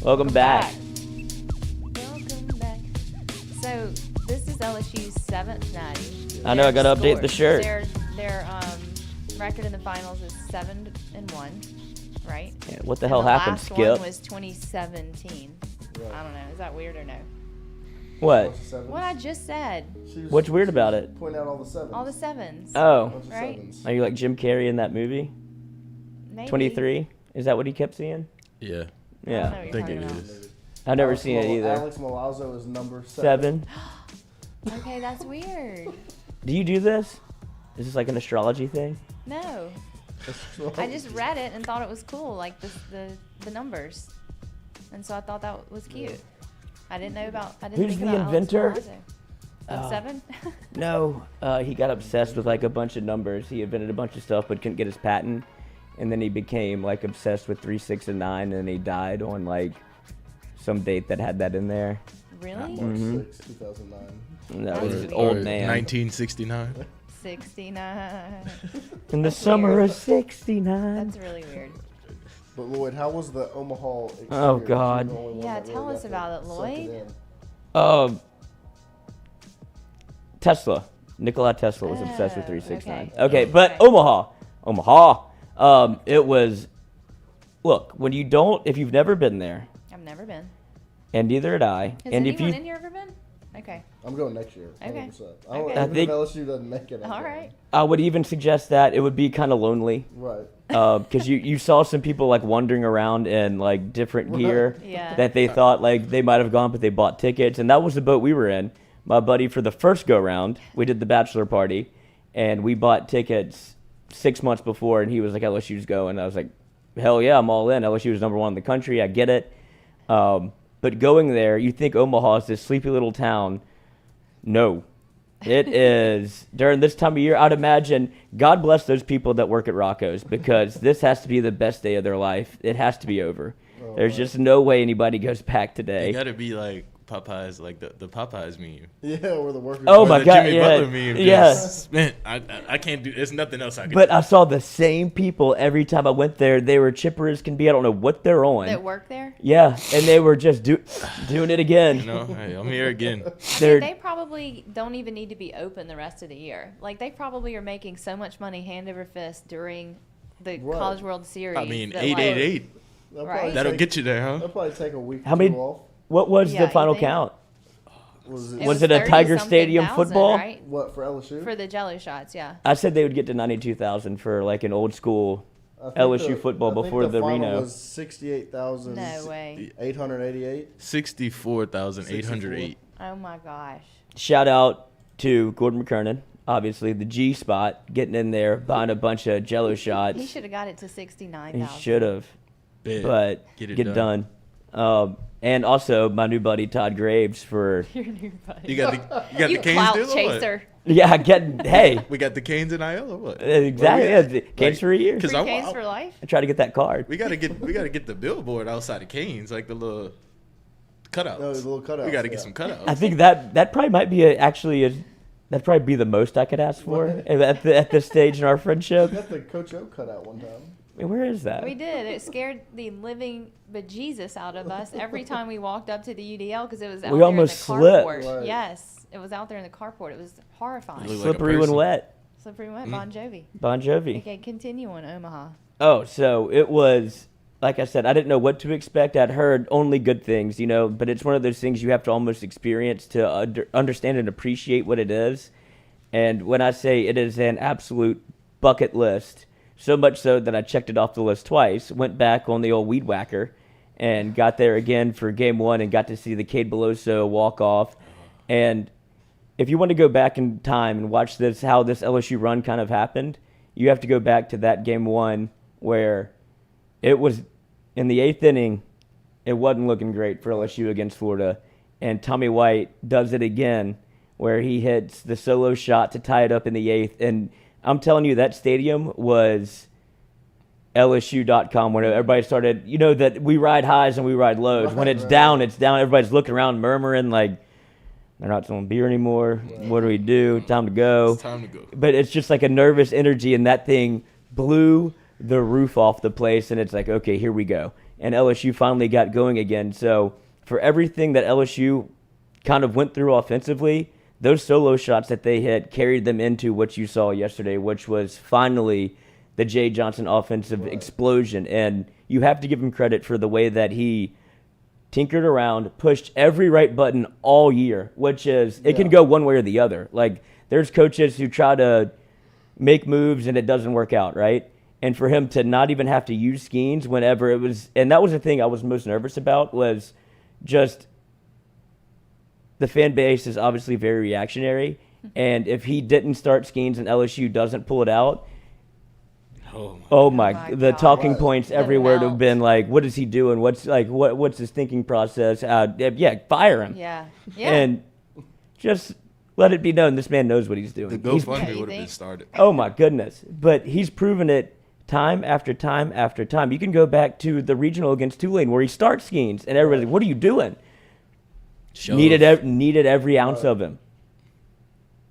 Welcome back. Welcome back. So this is LSU's 7th natty. I know, I gotta update the shirt. Their record in the finals is 7-1, right? Yeah, what the hell happened, Skip? Skip? One was 2017. Right. I don't know. Is that weird or no? What? What I just said. What's weird about it? Point out all the sevens. All the sevens. Oh. Right? Are you like Jim Carrey in that movie? Maybe. 23? Is that what he kept seeing? Yeah. Yeah. I think it is. I've never seen it either. Alex Milazzo is number 7. Okay, that's weird. Do you do this? Is this like an astrology thing? No. I just read it and thought it was cool, like the numbers, and so I thought that was cute. I didn't know about. I didn't Who's think the about inventor? Alex Milazzo. Of 7? No, he got obsessed with like a bunch of numbers. He invented a bunch of stuff, but couldn't get his patent. And then he became like obsessed with 3, 6, and 9, and then he died on like some date that had that in there. Really? March 6, 2009. That was weird. old man. 1969. 69. In the That's summer weird. of '69. That's really weird. But Lloyd, how was the Omaha experience? Oh, You were God. the only one Yeah, that tell really us got about to it, suck Lloyd. in. Tesla. Nikola Tesla was obsessed with 369. okay. Okay, but Omaha. It was. Look, when you don't, if you've never been there, I've never been. and neither had I, Has and anyone if you, in here ever been? Okay. I'm going next year. Okay. 100%. Okay. Even think- if LSU doesn't make it. I'm All going. right. I would even suggest that it would be kind of lonely. Right. Because you saw some people like wandering around in like different gear Yeah. that they thought like they might have gone, but they bought tickets, and that was the boat we were in. My buddy, for the first go round, we did the bachelor party, and we bought tickets 6 months before, and he was like, LSU's going. I was like, hell yeah, I'm all in. LSU is number 1 in the country. I get it. But going there, you think Omaha is this sleepy little town. No. It is, during this time of year, I'd imagine, God bless those people that work at Rocco's, because this has to be the best day of their life. It has to be over. There's just no way anybody goes back today. It got to be like Popeyes, like the Popeyes meme. Yeah, where the workers. Oh Or my the God, Jimmy yeah, Butler meme. yeah. Man, I can't do. There's nothing else I can. But do. I saw the same people every time I went there. They were chipper as can be. I don't know what they're on. That work there? Yeah, and they were just doing it again. You know, hey, I'm here again. They probably don't even need to be open the rest of the year. Like, they probably are making so much money hand over fist during the College World Series. I mean, that, 888. They'll Right. probably That'll take- get you there, huh? They'll probably take a week How or many? two off. What was Yeah, the you final think? count? Was Was it a 30 Tiger something Stadium thousand, football? right? What, for LSU? For the Jello shots, yeah. I said they would get to 92,000 for like an old school I think LSU football I think before the final Reno. was 68,000. No way. 888. 64,808. Oh my gosh. Shout out to Gordon McKernan, obviously the G spot, getting in there, buying a bunch of Jello shots. He should have got it to 69,000. He should have, Bet. but Get it get it done. And also my new buddy Todd Graves for Your new buddy. You got the You Canes clout deal or what? chaser. getting hey We got the Canes in IL or what? exactly yeah, the Canes for a year. Because Free Canes for life? I try to get that card. we gotta get the billboard outside of Canes, like the little cutouts. No, the little cutouts. We gotta get yeah. some cutouts. I think that probably might be that'd probably be the most I could ask for at this stage in our friendship. We got the Coach O cutout one time. I mean, where is that? We did. It scared the living bejesus out of us every time we walked up to the UDL because it was out We there almost in the slipped. carport. Right. Yes, it was out there in the carport. It was horrifying. It looked like a Slippery when person. wet. Slippery when wet. Bon Jovi. Bon Jovi. Okay, continue on Omaha. Oh, so it was, like I said, I didn't know what to expect. I'd heard only good things, but it's one of those things you have to almost experience to understand and appreciate what it is. And when I say it is an absolute bucket list, so much so that I checked it off the list twice, went back on the old weed whacker, and got there again for game 1 and got to see the Cade Beloso walk off. And if you want to go back in time and watch how this LSU run kind of happened, you have to go back to that game 1 where it was in the 8th inning. It wasn't looking great for LSU against Florida, and Tommy White does it again where he hits the solo shot to tie it up in the 8th. And I'm telling you, that stadium was LSU.com when everybody started, that we ride highs and we ride lows. When it's down, it's down. Everybody's looking around, murmuring like, They're not selling beer anymore. What do we do? Time to go. It's time to go. But it's just like a nervous energy, and that thing blew the roof off the place, and it's like, okay, here we go. And LSU finally got going again. So for everything that LSU kind of went through offensively, those solo shots that they hit carried them into what you saw yesterday, which was finally the Jay Johnson offensive explosion. And you have to give him credit for the way that he tinkered around, pushed every right button all year, which is, it can go one way or the other. Like, there's coaches who try to make moves and it doesn't work out, right? And for him to not even have to use schemes whenever it was, and that was the thing I was most nervous about, was just the fan base is obviously very reactionary. And if he didn't start schemes and LSU doesn't pull it out, the talking points everywhere would have been like, what is he doing? What's his thinking process? Fire him. Yeah. And just let it be known this man knows what he's doing. The GoFundMe would have been started. Oh my goodness. But he's proven it time after time after time. You can go back to the regional against Tulane where he starts schemes and everybody's like, what are you doing? Needed every ounce of him.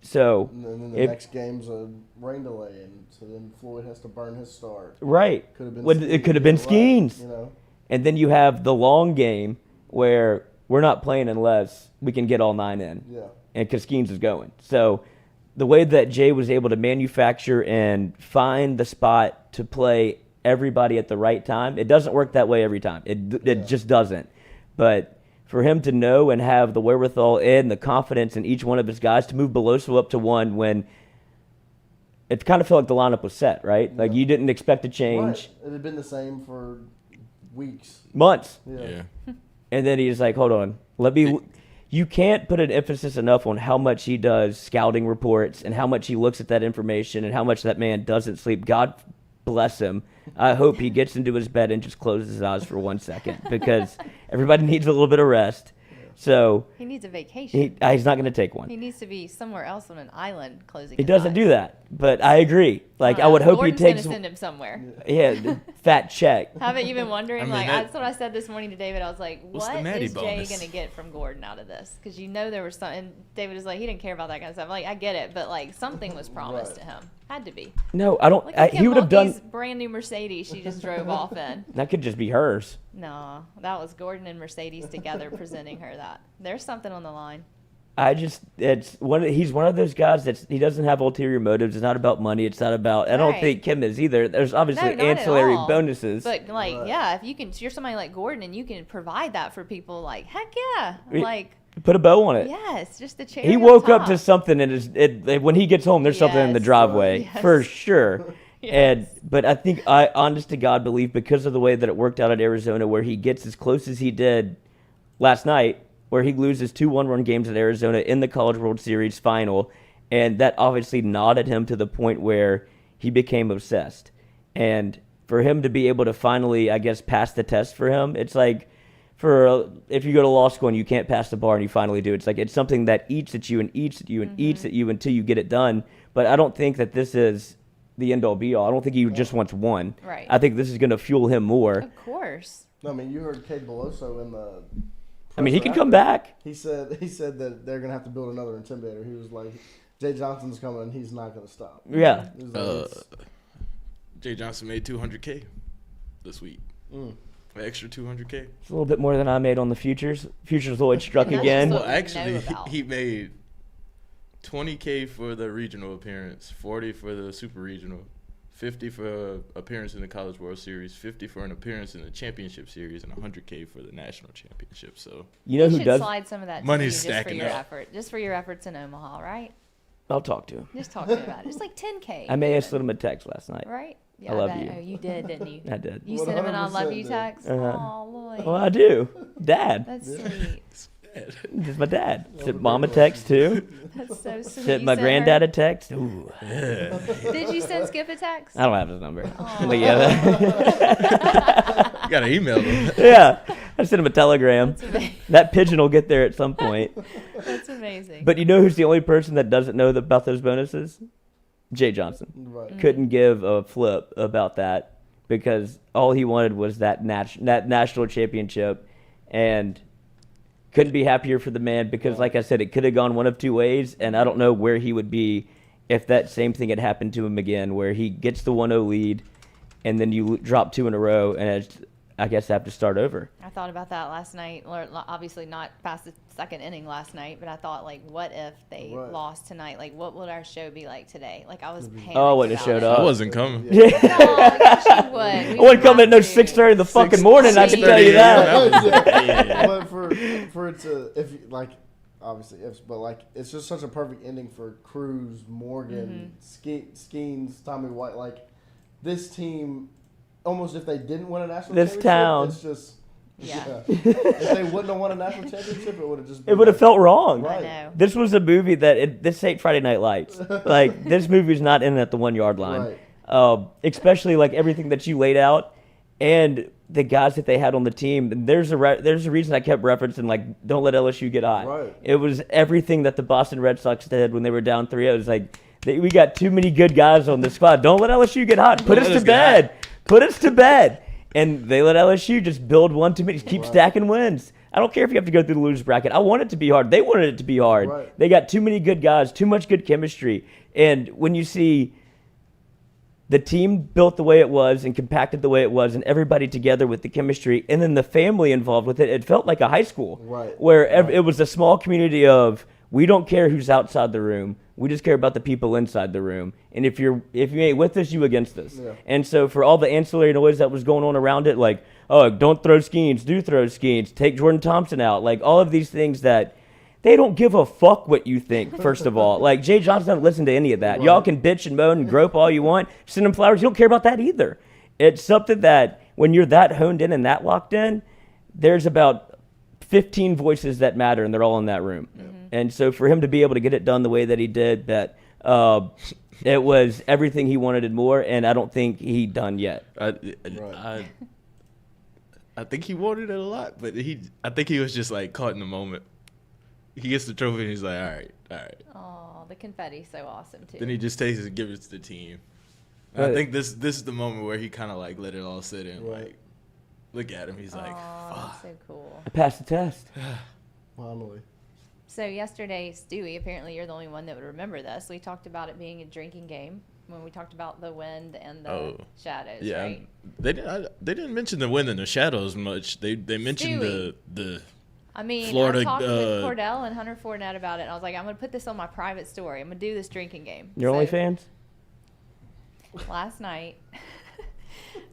So and then the next game's a rain delay, and so then Floyd has to burn his start. Right. It could have been Skeens. And then you have the long game where we're not playing unless we can get all 9 in. Yeah. And because Skeens is going. So the way that Jay was able to manufacture and find the spot to play everybody at the right time, it doesn't work that way every time. It just doesn't. But for him to know and have the wherewithal and the confidence in each one of his guys to move Beloso up to 1 when it kind of felt like the lineup was set, right? Like you didn't expect a change. Right. It had been the same for weeks. Months. Yeah. And then he's like, hold on. You can't put an emphasis enough on how much he does scouting reports and how much he looks at that information and how much that man doesn't sleep. God bless him. I hope he gets into his bed and just closes his eyes for 1 second because everybody needs a little bit of rest. So he needs a vacation. He's not going to take one. He needs to be somewhere else on an island closing. He doesn't do that, but I agree. Like I would hope Gordon's he takes. Gonna send him somewhere. Yeah, fat check. Haven't you been wondering? That's what I said this morning to David. I was like, what is Jay bonus? going to get from Gordon out of this? Because there was something. And David was like, he didn't care about that kind of stuff. Like I get it, but like something was promised to him. Had to be. No, I don't. He would have done. Brand new Mercedes she just drove off in. That could just be hers. No, that was Gordon and Mercedes together presenting her that. There's something on the line. He's one of those guys he doesn't have ulterior motives. It's not about money. It's not about. I don't think Kim is either. There's obviously ancillary bonuses. But if you're somebody like Gordon and you can provide that for people, like heck yeah, like. Put a bow on it. Yes, just the cherry. He woke up to something, and when he gets home, there's something in the driveway for sure. But I think I, honest to God, believe because of the way that it worked out at Arizona, where he gets as close as he did last night, where he loses 2 one-run games at Arizona in the College World Series final, and that obviously nodded him to the point where he became obsessed. And for him to be able to finally, I guess, pass the test for him, it's like. If you go to law school and you can't pass the bar and you finally do, it's something that eats at you and eats at you and eats at you until you get it done. But I don't think that this is the end all be all. I don't think he just wants 1. Right. I think this is going to fuel him more. Of course. No, I mean, you heard Cade Beloso in the. I mean, he can come back. He said that they're going to have to build another intimidator. He was like, Jay Johnson's coming and he's not going to stop. Yeah. Jay Johnson made $200K this week. An extra $200K. It's a little bit more than I made on the futures. Futures Lloyd struck again. Well, actually, he made $20K for the regional appearance, $40 for the super regional, $50 for appearance in the College World Series, $50 for an appearance in the championship series, and $100K for the national championship. So you know who does slide some of that money's to you stacking just for your effort, just for your efforts in Omaha, right? I'll talk to him. Just talk to him about it. Just like $10K. I may have sent him a text last night. Right. Yeah, I love you. Oh, you did, didn't you? I did. You sent him an I love you text? Oh, Lloyd. Well, I do. Dad. That's sweet. This is my dad. Sent mom a text, too. That's so sweet. Sent my granddad a text. Ooh. Did you send Skip a text? I don't have his number. Oh. You got to email him. Yeah. I sent him a telegram. That pigeon will get there at some point. That's amazing. But you know who's the only person that doesn't know about those bonuses? Jay Johnson. Right. Couldn't give a flip about that because all he wanted was that national championship. And couldn't be happier for the man because, like I said, it could have gone one of two ways, and I don't know where he would be if that same thing had happened to him again, where he gets the 1-0 lead, and then you drop 2 in a row, and I guess have to start over. I thought about that last night. Obviously not past the second inning last night, but I thought, like, what if they lost tonight? Like, what would our show be like today? Like, I was panicked. Oh, I wouldn't have showed up. I wasn't coming. No, yes, you would. I wouldn't come at no 6:30 in the fucking morning. I can tell you that. But for it to, if like, obviously ifs, but like, it's just such a perfect ending for Cruz, Morgan, Skeens, Tommy White. Like, this team, almost if they didn't win a national championship, town. it's just. Yeah. If they wouldn't have won a national championship, it would have just been. It would have felt wrong. Right. I know. This was a movie this ain't Friday Night Lights. Like, this movie's not in at the 1 yard line. Right. Especially like everything that you laid out and the guys that they had on the team. And there's a reason I kept referencing, like, don't let LSU get hot. Right. It was everything that the Boston Red Sox did when they were down 3-0. It was like, we got too many good guys on this squad. Don't let LSU get hot. Put us to bed. Put us to bed. And they let LSU just build one too many, keep stacking wins. I don't care if you have to go through the losers bracket. I want it to be hard. They wanted it to be hard. Right. They got too many good guys, too much good chemistry. And when you see the team built the way it was and compacted the way it was and everybody together with the chemistry and then the family involved with it, it felt like a high school. Right. Where it was a small community of, we don't care who's outside the room. We just care about the people inside the room. And if you ain't with us, you against us. Yeah. And so for all the ancillary noise that was going on around it, like, oh, don't throw Skeens, do throw Skeens, take Jordan Thompson out, like all of these things that they don't give a fuck what you think, first of all. Like, Jay Johnson doesn't listen to any of that. Right. Y'all can bitch and moan and grope all you want. Send him flowers. You don't care about that either. It's something that when you're that honed in and that locked in, there's about 15 voices that matter, and they're all in that room. Yeah. And so for him to be able to get it done the way that he did, that it was everything he wanted and more, and I don't think he done yet. I think he wanted it a lot, but I think he was just like caught in the moment. He gets the trophy and he's like, all right. Oh, the confetti's so awesome too. Then he just takes it and gives it to the team. I think this is the moment where he kind of like let it all sit in. Right. Like, look at him. He's like, fuck. That's so cool. I passed the test. Finally. So yesterday, Stewie, apparently you're the only one that would remember this. We talked about it being a drinking game when we talked about the wind and the shadows, right? They didn't mention the wind and the shadows much. They mentioned the I mean, Florida, I talked with Cordell and Hunter Fournette about it, and I was like, I'm going to put this on my private story. I'm going to do this drinking game. Your OnlyFans? Last night,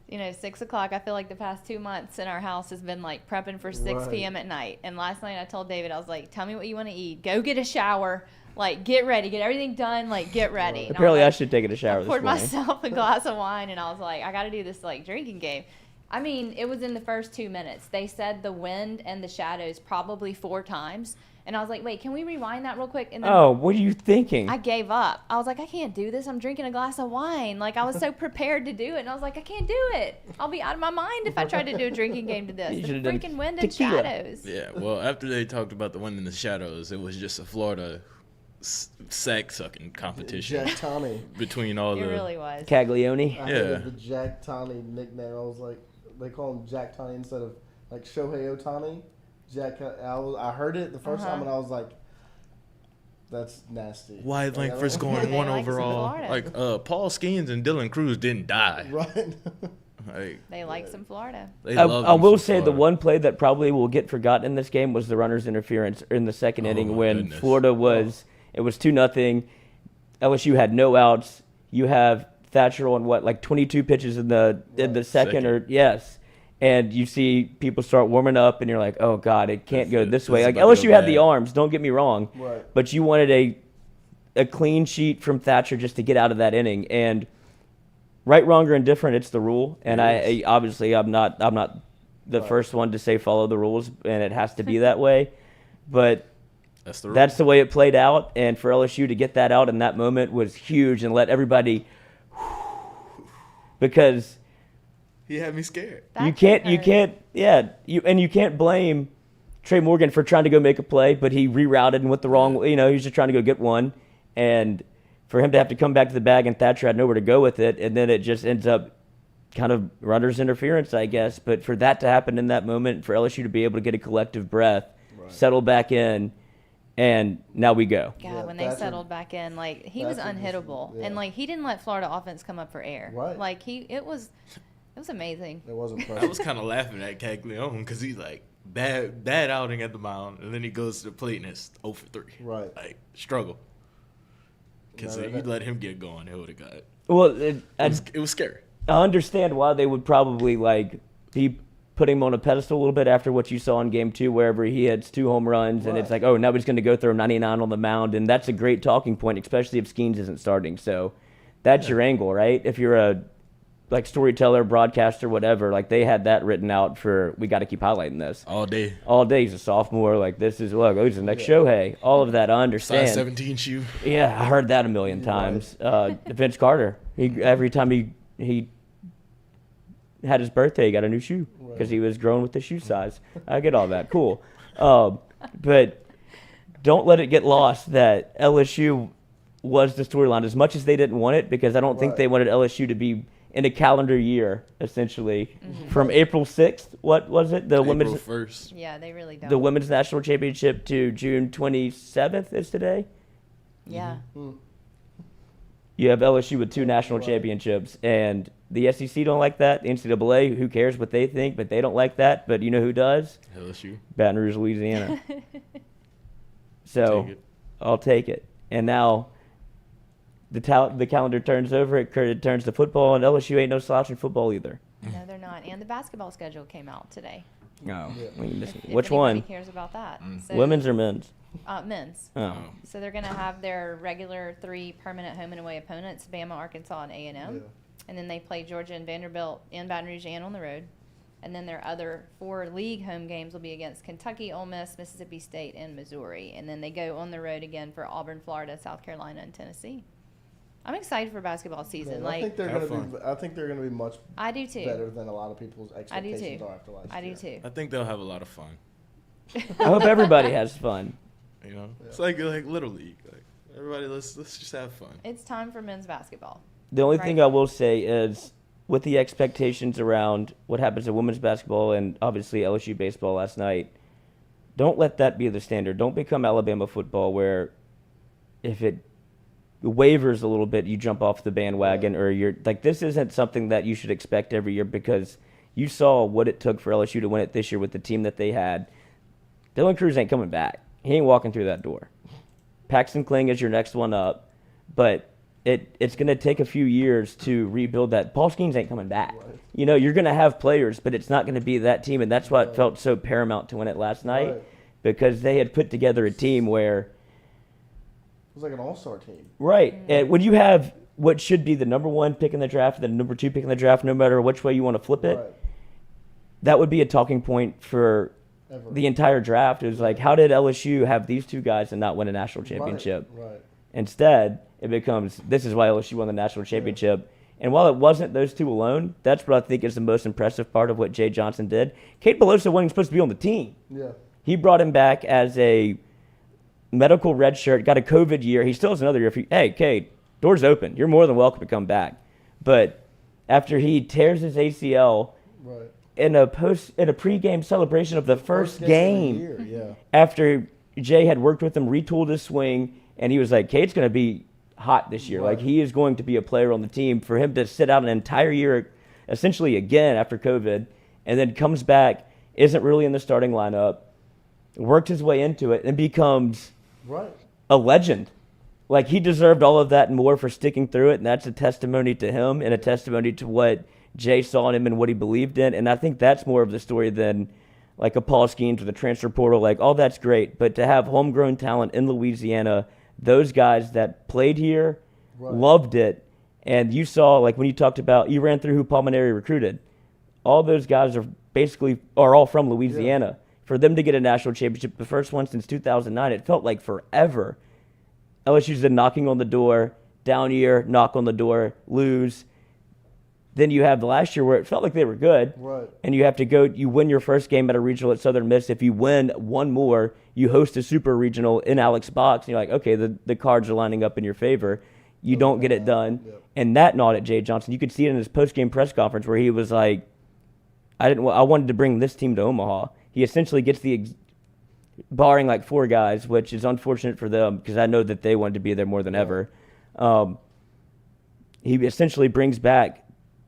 6 o'clock, I feel like the past 2 months in our house has been like prepping for 6 p.m. at night. And last night I told David, I was like, tell me what you want to eat. Go get a shower. Like, get ready. Get everything done. Like, get ready. And apparently I should take a shower this morning. I poured myself a glass of wine, and I was like, I got to do this, like, drinking game. I mean, it was in the first 2 minutes. They said the wind and the shadows probably 4 times. And I was like, wait, can we rewind that real quick? And then what are you thinking? I gave up. I was like, I can't do this. I'm drinking a glass of wine. Like, I was so prepared to do it. And I was like, I can't do it. I'll be out of my mind if I tried to do a drinking game to this. The freaking wind and shadows. Yeah, well, after they talked about the wind and the shadows, it was just a Florida sack-sucking competition. Jack Tani. Between all it really was. Caglione. I hated the Jack Tani nickname. I was like, they call him Jack Tani instead of, like, Shohei Ohtani. I heard it the first time and I was like, that's nasty. Wide length for scoring 1 overall. Like Paul Skeens and Dylan Cruz didn't die. Right. They like some Florida. I will say the one play that probably will get forgotten in this game was the runner's interference in the second inning when Florida was it was 2-0. LSU had no outs. You have Thatcher on 22 pitches in the second. And you see people start warming up, and you're like, oh, God, it can't go this way. Like, LSU had the arms, don't get me wrong. Right. But you wanted a clean sheet from Thatcher just to get out of that inning. And right, wrong, or indifferent, it's the rule. And I obviously, I'm not the first one to say follow the rules, and it has to be that way. But that's the way it played out. And for LSU to get that out in that moment was huge and let everybody – because – he had me scared. You can't blame Trey Morgan for trying to go make a play, but he rerouted and went the wrong way. He was just trying to go get one. And for him to have to come back to the bag and Thatcher had nowhere to go with it, and then it just ends up kind of runner's interference, I guess. But for that to happen in that moment, for LSU to be able to get a collective breath settled back in, and now we go. God, when they settled back in, like, he was unhittable. And, like, he didn't let Florida offense come up for air. Right. Like, it was amazing. It was impressive. I was kind of laughing at Caglione because he's like, bad outing at the mound, and then he goes to the plate and it's 0 for 3. Right. Like, struggle. Because if you let him get going, it would have got it. Well, It was scary. I understand why they would probably, like, be putting him on a pedestal a little bit after what you saw in Game 2, wherever he hits 2 home runs, and it's like, oh, now he's going to go throw 99 on the mound, and that's a great talking point, especially if Skeens isn't starting. So that's your angle, right? If you're a storyteller, broadcaster, whatever, like, they had that written out for, we got to keep highlighting this all day. All day. He's a sophomore. Like, this is, look, he's the next Shohei. All of that, I understand. Size 17 shoe. Yeah, I heard that a million times. Vince Carter, every time he had his birthday, he got a new shoe because he was growing with the shoe size. I get all that. Cool. But don't let it get lost that LSU was the storyline as much as they didn't want it, because I don't think they wanted LSU to be in a calendar year, essentially, from April 6th. What was it? The April women's 1st. Yeah, they really don't. The women's national championship to June 27th is today. Yeah. You have LSU with 2 national championships, and the SEC don't like that. The NCAA, who cares what they think, but they don't like that. But you know who does? LSU. Baton Rouge, Louisiana. So I'll take it. And now the calendar turns over. It turns to football, and LSU ain't no slouch in football either. No, they're not. And the basketball schedule came out today. No. Which one? Cares about that? So, Women's or men's? Men's. Oh. So they're going to have their regular 3 permanent home and away opponents: Bama, Arkansas, and A&M. And then they play Georgia and Vanderbilt in Baton Rouge and on the road. And then their other 4 league home games will be against Kentucky, Ole Miss, Mississippi State, and Missouri. And then they go on the road again for Auburn, Florida, South Carolina, and Tennessee. I'm excited for basketball season. I think they're going to be much I do too. better than a lot of people's expectations are after last year. I do too. I think they'll have a lot of fun. I hope everybody has fun. You know, it's like Little League. Like, everybody, let's just have fun. It's time for men's basketball. The only thing I will say is, with the expectations around what happens in women's basketball and obviously LSU baseball last night, don't let that be the standard. Don't become Alabama football, where if it wavers a little bit, you jump off the bandwagon, or you're like, this isn't something that you should expect every year, because you saw what it took for LSU to win it this year with the team that they had. Dylan Cruz ain't coming back. He ain't walking through that door. Paxton Kling is your next one up, but it's going to take a few years to rebuild that. Paul Skeens ain't coming back. Right. You know, you're going to have players, but it's not going to be that team, and that's why it felt so paramount to win it last night, because they had put together a team where it was like an all-star team. Right. And when you have what should be the number 1 pick in the draft, the number 2 pick in the draft, no matter which way you want to flip it, that would be a talking point for the entire draft. It was like, how did LSU have these 2 guys and not win a national championship? Right. Instead, it becomes, this is why LSU won the national championship. And while it wasn't those 2 alone, that's what I think is the most impressive part of what Jay Johnson did. Kate Beloso wasn't supposed to be on the team. Yeah. He brought him back as a medical red shirt, got a COVID year. He still has another year. Hey, Kate, door's open. You're more than welcome to come back. But after he tears his ACL in a pregame celebration of the first game, after Jay had worked with him, retooled his swing, and he was like, Kate's going to be hot this year. Like, he is going to be a player on the team. For him to sit out an entire year, essentially again after COVID, and then comes back, isn't really in the starting lineup, worked his way into it, and becomes a legend. Like, he deserved all of that and more for sticking through it, and that's a testimony to him and a testimony to what Jay saw in him and what he believed in. And I think that's more of the story than like a Paul Skeens or the transfer portal. Like, all that's great, but to have homegrown talent in Louisiana, those guys that played here loved it. And you saw, like, when you talked about, you ran through who Paul Mainieri recruited. All those guys are all from Louisiana. For them to get a national championship, the first one since 2009, it felt like forever. LSU's been knocking on the door, down year, knock on the door, lose. Then you have the last year where it felt like they were good. And you have to go, you win your first game at a regional at Southern Miss. If you win one more, you host a super regional in Alex Box, and you're like, okay, the cards are lining up in your favor. You don't get it done. And that gnawed at Jay Johnson. You could see it in his post-game press conference where he was like, I wanted to bring this team to Omaha. He essentially gets barring like 4 guys, which is unfortunate for them because I know that they wanted to be there more than ever. He essentially brings back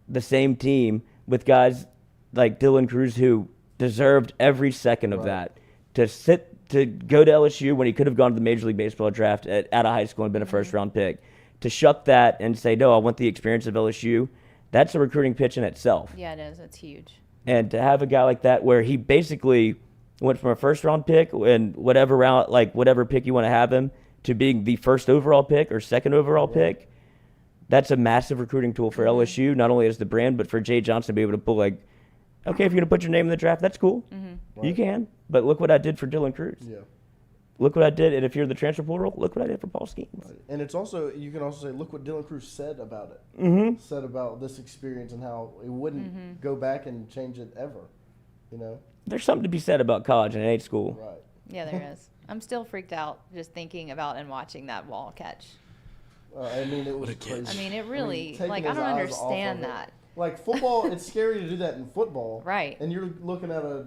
the same team with guys like Dylan Cruz who deserved every second of that. To go to LSU when he could have gone to the Major League Baseball draft out of high school and been a first-round pick. To shuck that and say, no, I want the experience of LSU, that's a recruiting pitch in itself. Yeah, it is. It's huge. And to have a guy like that where he basically went from a first-round pick and whatever round, like whatever pick you want to have him, to being the first overall pick or second overall pick, that's a massive recruiting tool for LSU, not only as the brand, but for Jay Johnson to be able to pull like, okay, if you're going to put your name in the draft, that's cool. You can. But look what I did for Dylan Cruz. Yeah. Look what I did. And if you're the transfer portal, look what I did for Paul Skeens. Right. And it's also, you can also say, look what Dylan Cruz said about it. Said about this experience and how it wouldn't go back and change it ever. You know? There's something to be said about college and high school. Right. Yeah, there is. I'm still freaked out just thinking about and watching that wall catch. I mean, it was crazy. I mean, it really, taking like, I his don't eyes understand off of it. that. Like football, it's scary to do that in football. Right. And you're looking at a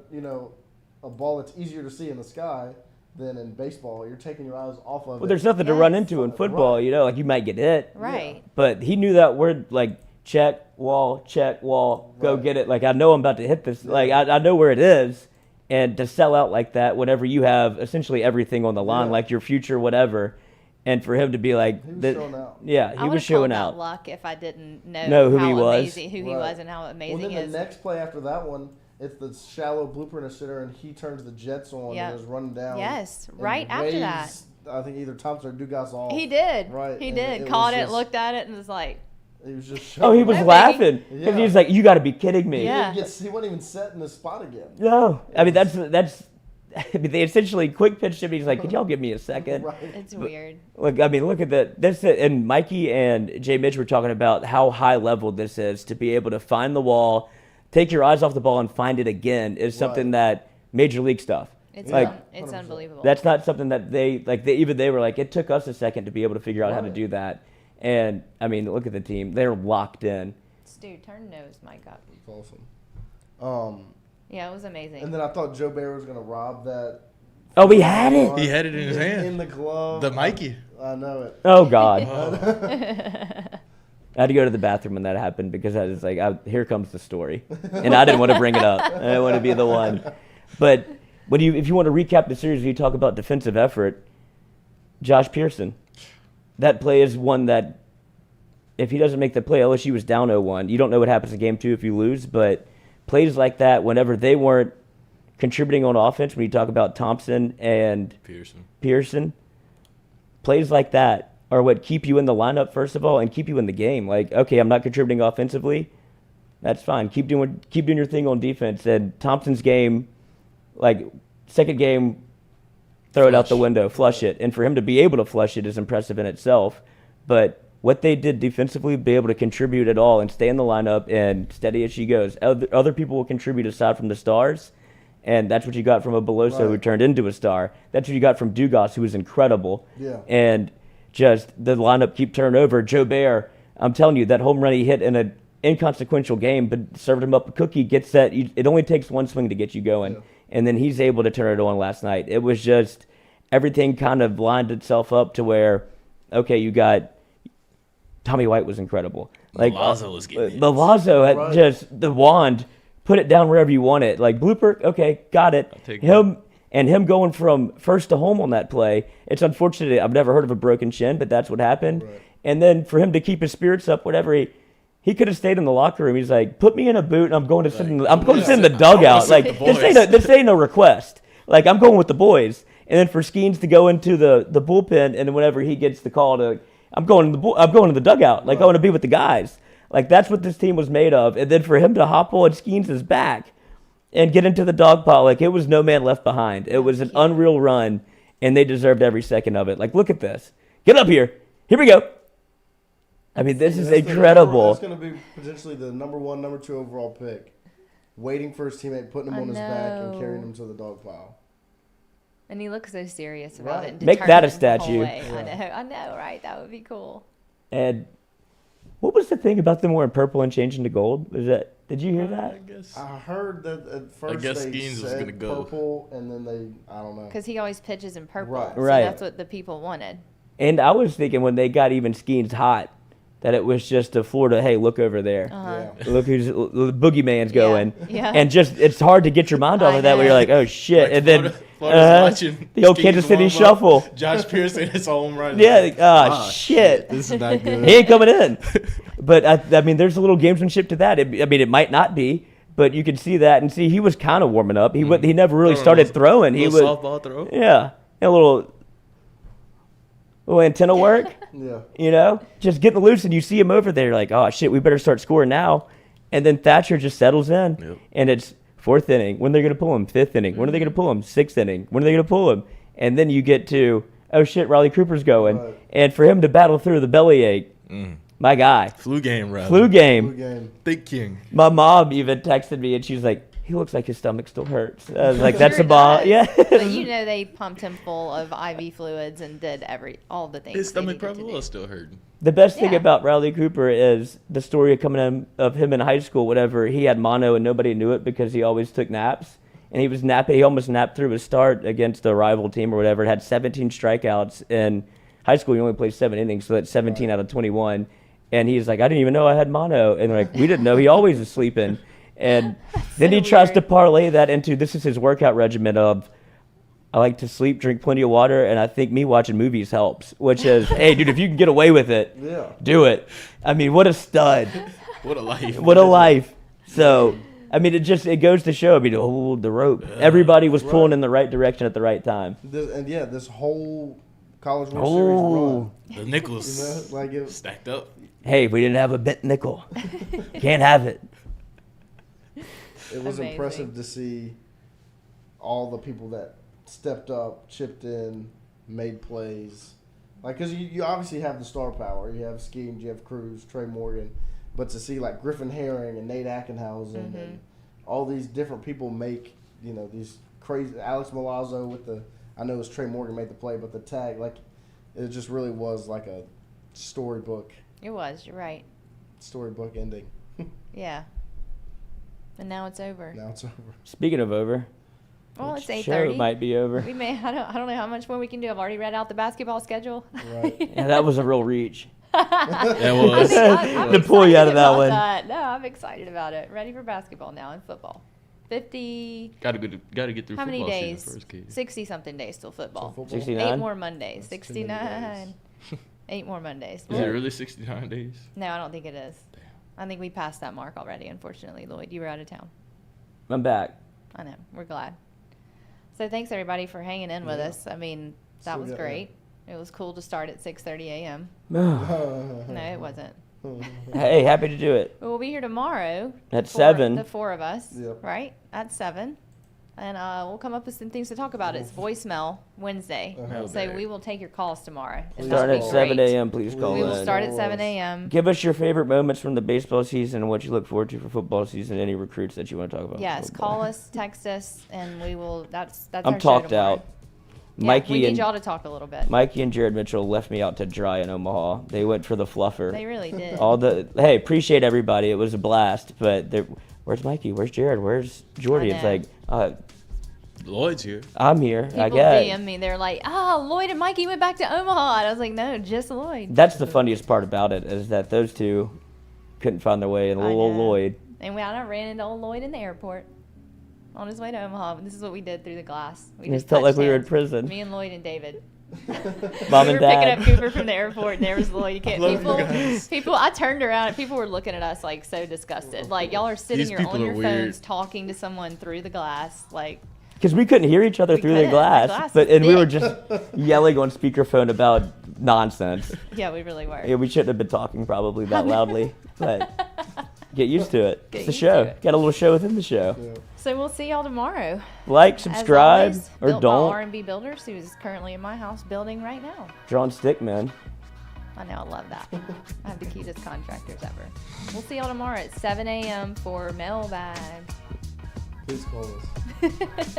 ball that's easier to see in the sky than in baseball. You're taking your eyes off of it. Well, there's nothing to run into in football, you know, like you might get hit. Right. But he knew that word, like, check, wall, go get it. Like, I know I'm about to hit this. Like, I know where it is. And to sell out like that whenever you have essentially everything on the line, like your future, whatever, and for him to be like, he was showing out. Yeah, he was showing out. Luck if I didn't know who how he was. amazing, who he was, and how amazing well, he then is. the next play after that one, it's the shallow blooper and a sitter, and he turns the Jets on and is running down. Yes, and right after that. waves, I think either Thompson or Dugas off. He did. Right. He and did. it Caught was it, just- looked at it, and was like. He was just Oh, he was laughing because he was like, "You got to be kidding me!" Yeah. He wasn't even set in his spot again. No, I mean that's. I mean, they essentially quick pitched him. He's like, "Could y'all give me a second?" Right. It's weird. Look, I mean, look at that. That's it. And Mikey and Jay Mitch were talking about how high level this is to be able to find the wall, take your eyes off the ball, and find it again is something that major league stuff. It's like it's unbelievable. that's not something that they were like. It took us a second to be able to figure out how to do that. And I mean, look at the team; they're locked in. Dude, turn nose, my God. It's awesome. Yeah, it was amazing. And then I thought Joe Bear was going to rob that. Oh, he had it. He had it in his hand. In the glove. The Mikey. I know it. Oh God. I had to go to the bathroom when that happened because I was like, here comes the story, and I didn't want to bring it up. I didn't want to be the one. But if you want to recap the series, you talk about defensive effort. Josh Pearson, that play is one that if he doesn't make the play, LSU was down 0-1. You don't know what happens in game 2 if you lose, but plays like that, whenever they weren't contributing on offense, when you talk about Thompson and Pearson, plays like that are what keep you in the lineup, first of all, and keep you in the game. Like, okay, I'm not contributing offensively. That's fine. Keep doing your thing on defense. And Thompson's game, like, second game, throw it out the window, flush it. And for him to be able to flush it is impressive in itself. But what they did defensively, be able to contribute at all and stay in the lineup and steady as she goes. Other people will contribute aside from the stars, and that's what you got from a Beloso who turned into a star. That's what you got from Dugas, who was incredible. Yeah. And just the lineup keep turning over. Joe Bear, I'm telling you, that home run he hit in an inconsequential game, but served him up a cookie, gets that. It only takes one swing to get you going. Yeah. And then he's able to turn it on last night. It was just everything kind of lined itself up to where, okay, you got Tommy White was incredible. Like Lazo was getting the Lazo had just the wand, put it down wherever you want it. Like blooper, okay, got it. Him going from first to home on that play. It's unfortunate. I've never heard of a broken shin, but that's what happened. Right. And then for him to keep his spirits up, whatever he could have stayed in the locker room. He's like, put me in a boot, and I'm going to sit in the dugout. Like this ain't no request. Like I'm going with the boys. And then for Skeens to go into the bullpen, and then whenever he gets the call to, I'm going to the dugout. Like I want to be with the guys. Like that's what this team was made of. And then for him to hop on Skeens' back and get into the dog pile, like it was no man left behind. It was an unreal run, and they deserved every second of it. Like look at this. Get up here. Here we go. I mean, this is incredible. That's going to be potentially the number 1, number 2 overall pick. Waiting for his teammate, putting him on his back, and carrying him to the dog pile. And he looks so serious about it. And make that a statue. Yeah. I know, right? That would be cool. And what was the thing about them wearing purple and changing to gold? Was that Did you hear that? I heard that at first guess they Skeens was said gonna go. purple, and then I don't know. Because he always pitches in purple. Right. So Right. that's what the people wanted. And I was thinking when they got even Skeens hot, that it was just a Florida, hey, look over there. Look who's the boogeyman's going. Yeah. And just, it's hard to get your mind off of that where you're like, oh, shit. Like and then Florida's watching the old Skeens Kansas City warm up. shuffle. Josh Pearson hits a home run. Yeah, shit. This is not good. He ain't coming in. But, I mean, there's a little gamesmanship to that. I mean, it might not be, but you can see that. And see, he was kind of warming up. He he never really started throwing. He was softball throw. Yeah. A little antenna work. Yeah. You know, just getting loose, and you see him over there, like, oh shit, we better start scoring now. And then Thatcher just settles in, and it's 4th inning. When are they going to pull him? 5th inning. When are they going to pull him? 6th inning. When are they going to pull him? And then you get to, oh shit, Riley Cooper's going, and for him to battle through the bellyache, my guy. Flu game, Riley. Flu game. Thick king. My mom even texted me, and she's like, he looks like his stomach still hurts. I was like, that's a ball. Yeah. But you know they pumped him full of IV fluids and did all the things. His stomach they needed probably was still hurting. The best thing about Riley Cooper is the story of him in high school, whatever. He had mono and nobody knew it because he always took naps. And he was napping. He almost napped through his start against a rival team or whatever. Had 17 strikeouts. In high school, he only played 7 innings, so that's 17 out of 21. And he's like, I didn't even know I had mono. And they're like, we didn't know. He always was sleeping. And then he tries to parlay that into, this is his workout regimen of, I like to sleep, drink plenty of water, and I think me watching movies helps. Which is, hey, dude, if you can get away with it, do it. I mean, what a stud. What a life. What a life. So, I mean, it goes to show, I mean, hold the rope. Everybody was pulling in the right direction at the right time. This whole College World Series run. The nickels stacked up. Hey, if we didn't have a bent nickel, can't have it. It was impressive to see all the people that stepped up, chipped in, made plays. Like, because you obviously have the star power. You have Skeens, you have Cruz, Trey Morgan. But to see, like, Griffin Herring and Nate Ackenhausen and all these different people make, these crazy – Alex Milazzo with the – I know it was Trey Morgan made the play, but the tag, like, it just really was like a storybook. It was. You're right. Storybook ending. Yeah. And now it's over. Speaking of over. Well, it's 8:30. Show might be over. We may. I don't know how much more we can do. I've already read out the basketball schedule. Right. Yeah, that was a real reach. That was. To pull you out of that one. No, I'm excited about it. Ready for basketball now and football. 50. Got to get through how many football days? season first, Katie. 60 something days till football. 69? 8 more Mondays. 69. 8 more Mondays. Is it really 69 days? No, I don't think it is. Damn. I think we passed that mark already, unfortunately. Lloyd, you were out of town. I'm back. I know. We're glad. So thanks, everybody, for hanging in with us. I mean, that was great. It was cool to start at 6:30 a.m. No, it wasn't. Hey, happy to do it. We'll be here tomorrow. At 7. The 4 of us, right? At 7. And we'll come up with some things to talk about. It's voicemail Wednesday. So we will take your calls tomorrow. Starting at 7 a.m., please call in. We will start at 7 a.m. Give us your favorite moments from the baseball season and what you look forward to for football season, any recruits that you want to talk about. Yes, call us, text us, and we will. That's I'm our show talked tomorrow. out. Yeah, Mikey we need and y'all to talk a little bit. Mikey and Jared Mitchell left me out to dry in Omaha. They went for the fluffer. They really did. Hey, appreciate everybody. It was a blast. But where's Mikey? Where's Jared? Where's Jordy? It's like, Lloyd's here. I'm here. People I guess. DM me. They're like, Lloyd and Mikey went back to Omaha. And I was like, no, just Lloyd. That's the funniest part about it is that those two couldn't find their way in little old Lloyd. And I ran into old Lloyd in the airport on his way to Omaha. This is what we did through the glass. We It just felt like we were in touched prison. hands. Me and Lloyd and David. Mom we and were Dad. picking up Cooper from the airport, and there was Lloyd. You can't. People. I turned around, and people were looking at us like so disgusted. Like y'all are sitting here on your phones talking to someone through the glass, like. Because we couldn't hear each other through the glass, and we were just yelling on speakerphone about nonsense. Yeah, we really were. Yeah, we shouldn't have been talking probably that loudly, but get used to it. It's the used show. to it. Got a little show within the show. Yeah. So we'll see y'all tomorrow. Like, subscribe, As always, or built don't. by R&B Builders, who's currently in my house building right now. Drawn stick, man. I know, I love that. I have the cutest contractors ever. We'll see y'all tomorrow at 7 a.m. for mailbag. Please call us.